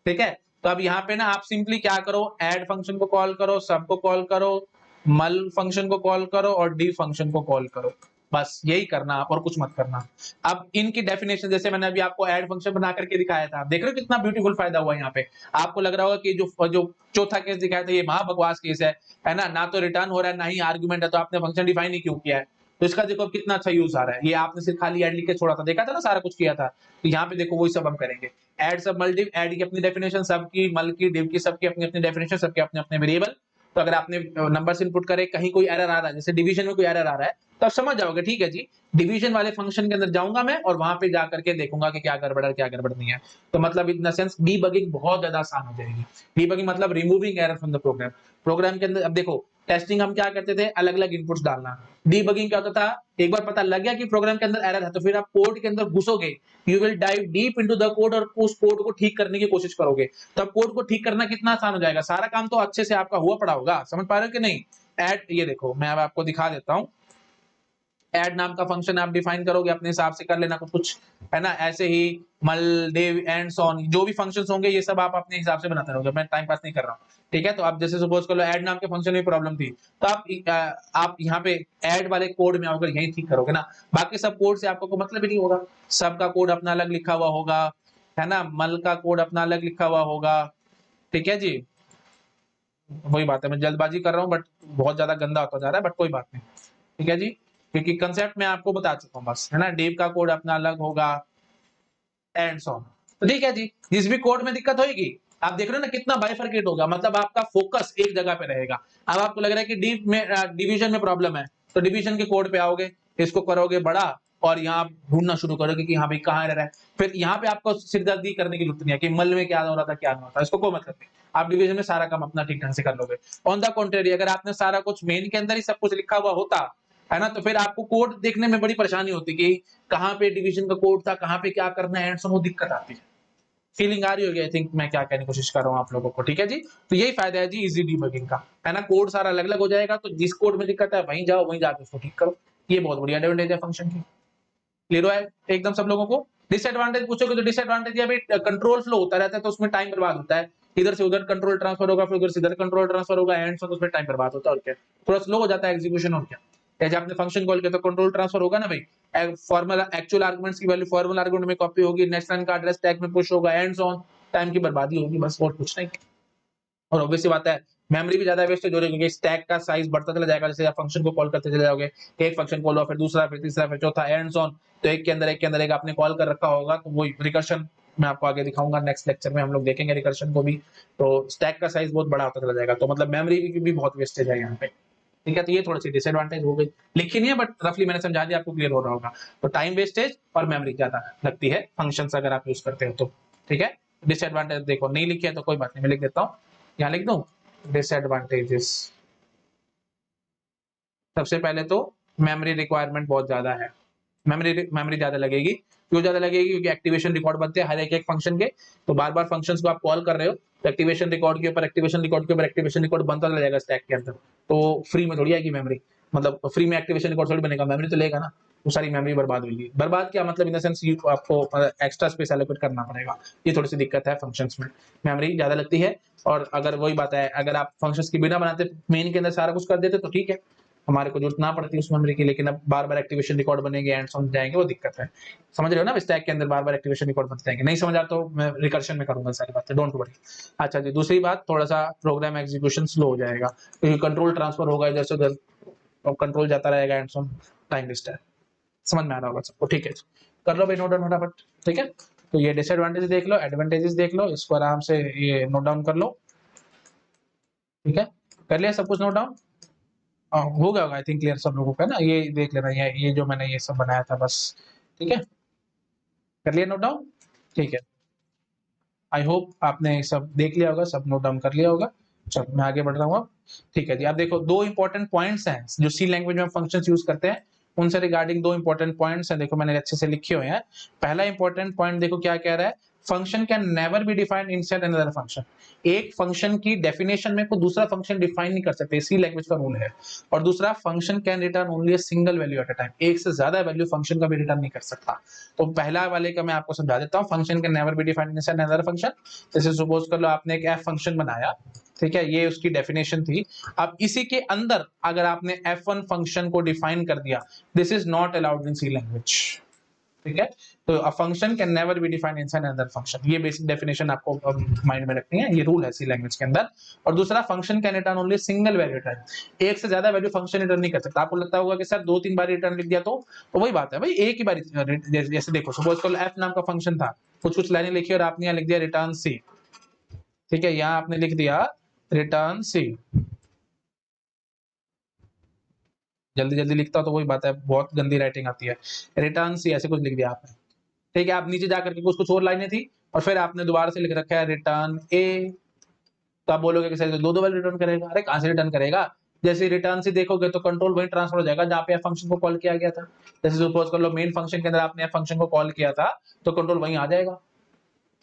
ठीक है, तो अब यहाँ पे ना आप सिंपली क्या करो, ऐड फंक्शन को कॉल करो, सब को कॉल करो, मल फंक्शन को कॉल करो और डी फंक्शन को कॉल करो, बस यही करना आप और कुछ मत करना। अब इनकी डेफिनेशन जैसे मैंने अभी आपको ऐड फंक्शन बना करके दिखाया था, देख रहे हो कितना ब्यूटीफुल फायदा हुआ यहाँ पे। आपको लग रहा होगा कि जो जो चौथा केस दिखाया था ये महा बकवास केस है ना तो रिटर्न हो रहा है ना ही आर्गुमेंट है, तो आपने फंक्शन डिफाइन ही क्यों किया है? तो इसका देखो कितना अच्छा यूज आ रहा है, ये आपने सिर्फ खाली ऐड लिख के छोड़ा था, देखा था ना सारा कुछ किया था। तो यहाँ पे देखो वही सब हम करेंगे, ऐड सब मल डिव, ऐड की अपनी डेफिनेशन, सब की मल की डिव की सबकी अपनी अपनी डेफिनेशन, सबके अपने अपने वेरिएबल। तो अगर आपने नंबर्स इनपुट करे कहीं कोई एरर आ रहा है, जैसे डिवीजन में कोई एरर आ रहा है, तो आप समझ जाओगे ठीक है जी, डिवीजन वाले फंक्शन के अंदर जाऊंगा मैं और वहां पे जाकर के देखूंगा कि क्या गड़बड़ है क्या गड़बड़ नहीं है। तो मतलब इन द सेंस डीबगिंग बहुत ज्यादा आसान हो जाएगी। डीबगिंग मतलब removing error from the program. Program के अंदर अब देखो टेस्टिंग हम क्या करते थे, अलग अलग इनपुट्स डालना। डीबगिंग क्या होता था, एक बार पता लग गया कि प्रोग्राम के अंदर एरर है तो फिर आप कोड के अंदर घुसोगे, you will dive deep into the code और उस कोड को ठीक करने की कोशिश करोगे। तब कोड को ठीक करना कितना आसान हो जाएगा, सारा काम तो अच्छे से आपका हुआ पड़ा होगा। समझ पा रहे हो कि नहीं? ऐड, ये देखो मैं अब आपको दिखा देता हूं, ऐड नाम का फंक्शन आप डिफाइन करोगे अपने हिसाब से कर लेना कुछ कुछ, है ना? ऐसे ही मल डिव एंड सो ऑन जो भी फंक्शंस होंगे ये सब आप अपने हिसाब से बनाते रहोगे, मैं टाइम पास नहीं कर रहा हूँ। ठीक है, तो आप जैसे सपोज कर लो ऐड नाम के फंक्शन में प्रॉब्लम थी, तो आप यहाँ पे ऐड वाले कोड में आकर यही ठीक करोगे ना, बाकी सब कोड से आपको कोई मतलब ही नहीं होगा। सबका कोड अपना अलग लिखा हुआ होगा, है ना? मल का कोड अपना अलग लिखा हुआ होगा। ठीक है जी, वही बात है, मैं जल्दबाजी कर रहा हूँ बट बहुत ज्यादा गंदा होता जा रहा है, बट कोई बात नहीं। ठीक है जी, क्योंकि कंसेप्ट मैं आपको बता चुका हूँ बस, है ना? डिव का कोड अपना अलग होगा एंड सो ऑन। तो ठीक है जी, जिस भी कोड में दिक्कत होगी आप देख रहे हो ना कितना बाइफरकेट होगा, मतलब आपका फोकस एक जगह पे रहेगा। अब आपको लग रहा है कि डिव में डिवीजन में प्रॉब्लम है, तो डिवीजन के कोड पे आओगे, इसको करोगे बड़ा और यहाँ ढूंढना शुरू करोगे कि हाँ भाई कहाँ रह रहा है। फिर यहाँ पे आपको सिरदर्दी करने की जरूरत नहीं है कि मल में क्या हो रहा था क्या नहीं होता, इसको कोई मतलब नहीं। आप डिवीजन में सारा काम अपना ठीक ढंग से कर लोगे। ऑन द कॉन्ट्रेरी अगर आपने सारा कुछ मेन के अंदर ही सब कुछ लिखा हुआ होता, है ना, तो फिर आपको कोड देखने में बड़ी परेशानी होती कि कहाँ पे डिवीजन का कोड था, कहाँ पे क्या करना है, एंड सो वो दिक्कत आती है। फीलिंग आ रही होगी आई थिंक मैं क्या कहने की कोशिश कर रहा हूँ आप लोगों को। ठीक है जी, तो यही फायदा है जी इजी डिबगिंग का, है ना? कोड सारा अलग अलग हो जाएगा, तो जिस कोड में दिक्कत है वहीं जाओ वहीं जाके उसको ठीक करो। ये बहुत बढ़िया एडवांटेज है फंक्शन की। क्लियर है एकदम सब लोगों को? डिसएडवांटेज पूछोगे तो डिसएडवांटेज ये भी कंट्रोल फ्लो होता रहता है, तो उसमें टाइम बर्बाद होता है, इधर से उधर कंट्रोल ट्रांसफर होगा, फिर उधर से इधर कंट्रोल ट्रांसफर होगा, एंड सो उसमें टाइम बर्बाद होता है, और क्या थोड़ा स्लो हो जाता है एग्जीक्यूशन, और क्या। जैसे आपने फंक्शन कॉल किया तो कंट्रोल ट्रांसफर होगा ना भाई, फॉर्मल एक्चुअल आर्गुमेंट्स की वैल्यू फॉर्मल आर्गुमेंट में कॉपी होगी, नेक्स्ट लाइन का एड्रेस टैग में पुश होगा, एंड सो ऑन, टाइम की बर्बादी होगी बस, और कुछ नहीं। और ऑब्वियसली बात है मेमोरी भी ज्यादा वेस्ट हो रही है क्योंकि स्टैक का साइज बढ़ता चला जाएगा, जैसे आप फंक्शन को कॉल करते चले जाओगे, एक फंक्शन कॉल हुआ फिर दूसरा फिर तीसरा फिर चौथा एंड ऑन, तो एक के अंदर एक आपने कॉल कर रखा होगा, तो वो रिकर्शन मैं आपको आगे दिखाऊंगा नेक्स्ट लेक्चर में, हम लोग देखेंगे रिकर्शन को भी। तो स्टैक का साइज बहुत बड़ा होता चला जाएगा, तो मतलब मेमोरी की भी बहुत वेस्टेज है यहाँ पे। ठीक है, तो ये थोड़ी सी डिसएडवांटेज हो गई, लिखी नहीं है बट रफली मैंने समझा दिया, आपको क्लियर हो रहा होगा। तो टाइम वेस्टेज और मेमोरी ज्यादा लगती है फंक्शंस अगर आप यूज करते हो तो। ठीक है, डिसएडवांटेज देखो नहीं लिखी है तो कोई बात नहीं, मैं लिख देता हूँ, यहाँ लिख दूं डिसएडवांटेजेस। सबसे पहले तो मेमोरी रिक्वायरमेंट बहुत ज्यादा है, मेमोरी ज्यादा लगेगी। क्यों ज्यादा लगेगी? क्योंकि एक्टिवेशन रिकॉर्ड बनते हैं हर एक एक फंक्शन के, तो बार बार फंक्शंस को आप कॉल कर रहे हो, तो एक्टिवेशन रिकॉर्ड के ऊपर एक्टिवेशन रिकॉर्ड के ऊपर एक्टिवेशन रिकॉर्ड बनता चला जाएगा स्टैक के अंदर। तो फ्री में थोड़ी आएगी मेमोरी, मतलब फ्री में एक्टिवेशन रिकॉर्ड थोड़ी बनेगा, मेमोरी तो लेगा ना, वो सारी मेमोरी बर्बाद होगी। बर्बाद क्या मतलब, इन द सेंस आपको एक्स्ट्रा स्पेस एलोकेट करना पड़ेगा, ये थोड़ी सी दिक्कत है फंक्शंस में, मेमोरी ज्यादा लगती है। और अगर वही बात है, अगर आप फंक्शंस की बिना बनाते मेन के अंदर सारा कुछ कर देते तो ठीक है, हमारे को जरूरत ना पड़ती उस मेमोरी की, लेकिन अब बार बार एक्टिवेशन रिकॉर्ड बनेंगे एंड ऑन जाएंगे, वो दिक्कत है। समझ रहे हो ना, स्टैक के अंदर बार बार एक्टिवेशन रिकॉर्ड बनते जाएंगे। नहीं समझ आ तो मैं रिकर्शन में करूंगा सारी बातें, डोंट वरी। अच्छा जी, दूसरी बात, थोड़ा सा प्रोग्राम एग्जीक्यूशन स्लो हो जाएगा क्योंकि कंट्रोल ट्रांसफर होगा इधर से उधर, और कंट्रोल जाता रहेगा एंड ऑन, टाइम वेस्ट है। समझ में आ रहा होगा सबको, ठीक है। कर लो भाई नोट डाउन फटाफट, ठीक है। तो ये डिसएडवांटेज देख लो, एडवांटेजेस देख लो, इसको आराम से ये नोट डाउन कर लो, ठीक है। कर लिया सब कुछ नोट डाउन? हो गया होगा आई थिंक क्लियर सब लोगों का ना, ये देख लेना, ये जो मैंने ये सब बनाया था बस, ठीक है। कर लिया नोट डाउन, ठीक है। आई होप आपने सब देख लिया होगा, सब नोट डाउन कर लिया होगा। चलो मैं आगे बढ़ रहा हूँ अब, ठीक है जी। आप देखो दो इंपॉर्टेंट पॉइंट्स हैं जो सी लैंग्वेज में फंक्शंस यूज करते हैं, उनसे रिगार्डिंग दो इंपॉर्टेंट पॉइंट्स हैं, देखो मैंने अच्छे से लिखे हुए हैं। पहला इंपॉर्टेंट पॉइंट देखो क्या कह रहा है, function can never be defined inside another function. एक फंक्शन की डेफिनेशन में कोई दूसरा फंक्शन डिफाइन नहीं कर सकते, सी लैंग्वेज का रूल है। और दूसरा, function can return only a single value at a time, एक से ज्यादा वैल्यू फंक्शन का भी रिटर्न नहीं कर सकता। तो पहला वाले का मैं आपको समझा देता हूँ, function can never be defined inside another function. जैसे सपोज कर लो आपने एक एफ फंक्शन बनाया, ठीक है, ये उसकी डेफिनेशन थी। अब इसी के अंदर अगर आपने f1 फंक्शन को डिफाइन कर दिया, this is not allowed in C language, ठीक है। तो a function can never be defined inside another function, ये बेसिक डेफिनेशन आपको माइंड में रखनी है, ये रूल है सी लैंग्वेज के अंदर। और दूसरा, function can return only single value type, एक से ज्यादा वैल्यू फंक्शन रिटर्न नहीं कर सकता। आपको लगता होगा कि सर दो तीन बार रिटर्न लिख दिया तो वही बात है भाई, एक ही बार। जैसे देखो सपोज करो एफ नाम का फंक्शन था, कुछ कुछ लाइनें लिखी और आपने यहाँ लिख दिया रिटर्न सी, ठीक है, यहाँ आपने लिख दिया रिटर्न सी। जल्दी जल्दी लिखता तो वही बात है, बहुत गंदी राइटिंग आती है। रिटर्न सी ऐसे कुछ लिख दिया आपने, ठीक है। आप नीचे जाकर के कुछ और लाइनें थी और फिर आपने दोबारा से लिख रखा है रिटर्न ए, तो आप बोलोगे कि सर दो दो बार रिटर्न करेगा, अरे कहां से रिटर्न करेगा। जैसे रिटर्न से देखोगे तो कंट्रोल वही ट्रांसफर हो जाएगा जहां पे फंक्शन को कॉल किया गया था। जैसे सपोज कर लो मेन फंक्शन के अंदर आपने फंक्शन को कॉल किया था, तो कंट्रोल वहीं आ जाएगा,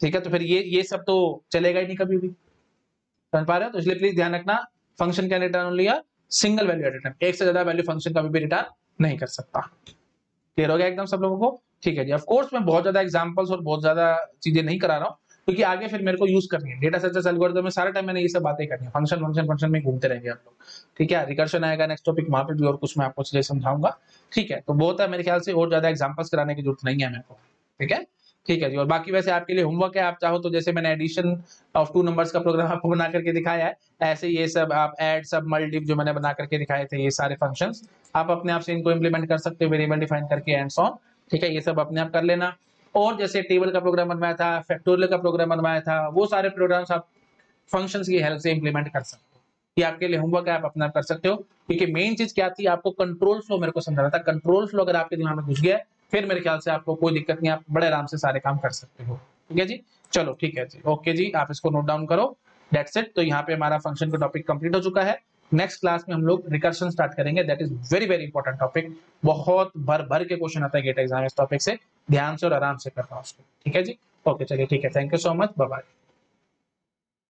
ठीक है। तो फिर ये सब तो चलेगा ही नहीं कभी भी, समझ पा रहे हो। तो इसलिए प्लीज ध्यान रखना, function can return only a single value at a time, एक से ज्यादा वैल्यू फंक्शन कभी भी रिटर्न नहीं कर सकता। क्लियर हो गया एकदम सब लोगों को, ठीक है जी। ऑफ कोर्स मैं बहुत ज्यादा एग्जांपल्स और बहुत ज्यादा चीजें नहीं करा रहा हूँ, क्योंकि आगे फिर मेरे को यूज करनी है डेटा स्ट्रक्चर एल्गोरिथम में, सारा टाइम मैंने ये सब बातें करनी है, फंक्शन फंक्शन फंक्शन में घूमते रहेंगे आप लोग, ठीक है। रिकर्शन आएगा नेक्स्ट टॉपिक, वहां पे भी और कुछ मैं आपको चीजें समझाऊंगा, ठीक है। तो बहुत है मेरे ख्याल से, और ज्यादा एग्जांपल्स कराने की जरूरत नहीं है मेरे को, ठीक है। ठीक है जी। और बाकी वैसे आपके लिए होमवर्क है, आप चाहो तो जैसे मैंने एडिशन ऑफ टू नंबर्स का प्रोग्राम आपको बना करके दिखाया है, ऐसे ये सब आप ऐड सब मल्टीप जो मैंने बना करके दिखाए थे, ये सारे फंक्शंस आप अपने आप से इनको इंप्लीमेंट कर सकते हो, वेरिएबल डिफाइन करके एंड सो ऑन, ठीक है। ये सब अपने आप कर लेना। और जैसे टेबल का प्रोग्राम बनवाया था, फैक्टोरियल का प्रोग्राम बनवाया था, वो सारे प्रोग्राम्स आप फंक्शंस की हेल्प से इंप्लीमेंट कर सकते हो। ये आपके लिए होमवर्क है, आप अपना कर सकते हो, क्योंकि मेन चीज क्या थी, आपको कंट्रोल फ्लो मेरे को समझाना था। कंट्रोल फ्लो अगर आपके दिमाग में घुस गया, फिर मेरे ख्याल से आपको कोई दिक्कत नहीं, आप बड़े आराम से सारे काम कर सकते हो, ठीक है जी। चलो ठीक है जी, ओके जी, आप इसको नोट डाउन करो, दैट्स इट। तो यहाँ पे हमारा फंक्शन का टॉपिक कंप्लीट हो चुका है। नेक्स्ट क्लास में हम लोग रिकर्शन स्टार्ट करेंगे, that is very very important topic, बहुत भर भर के क्वेश्चन आता है गेट एग्जाम इस टॉपिक से, ध्यान से और आराम से करना उसको, ठीक है जी। ओके चलिए ठीक है, thank you so much, bye bye.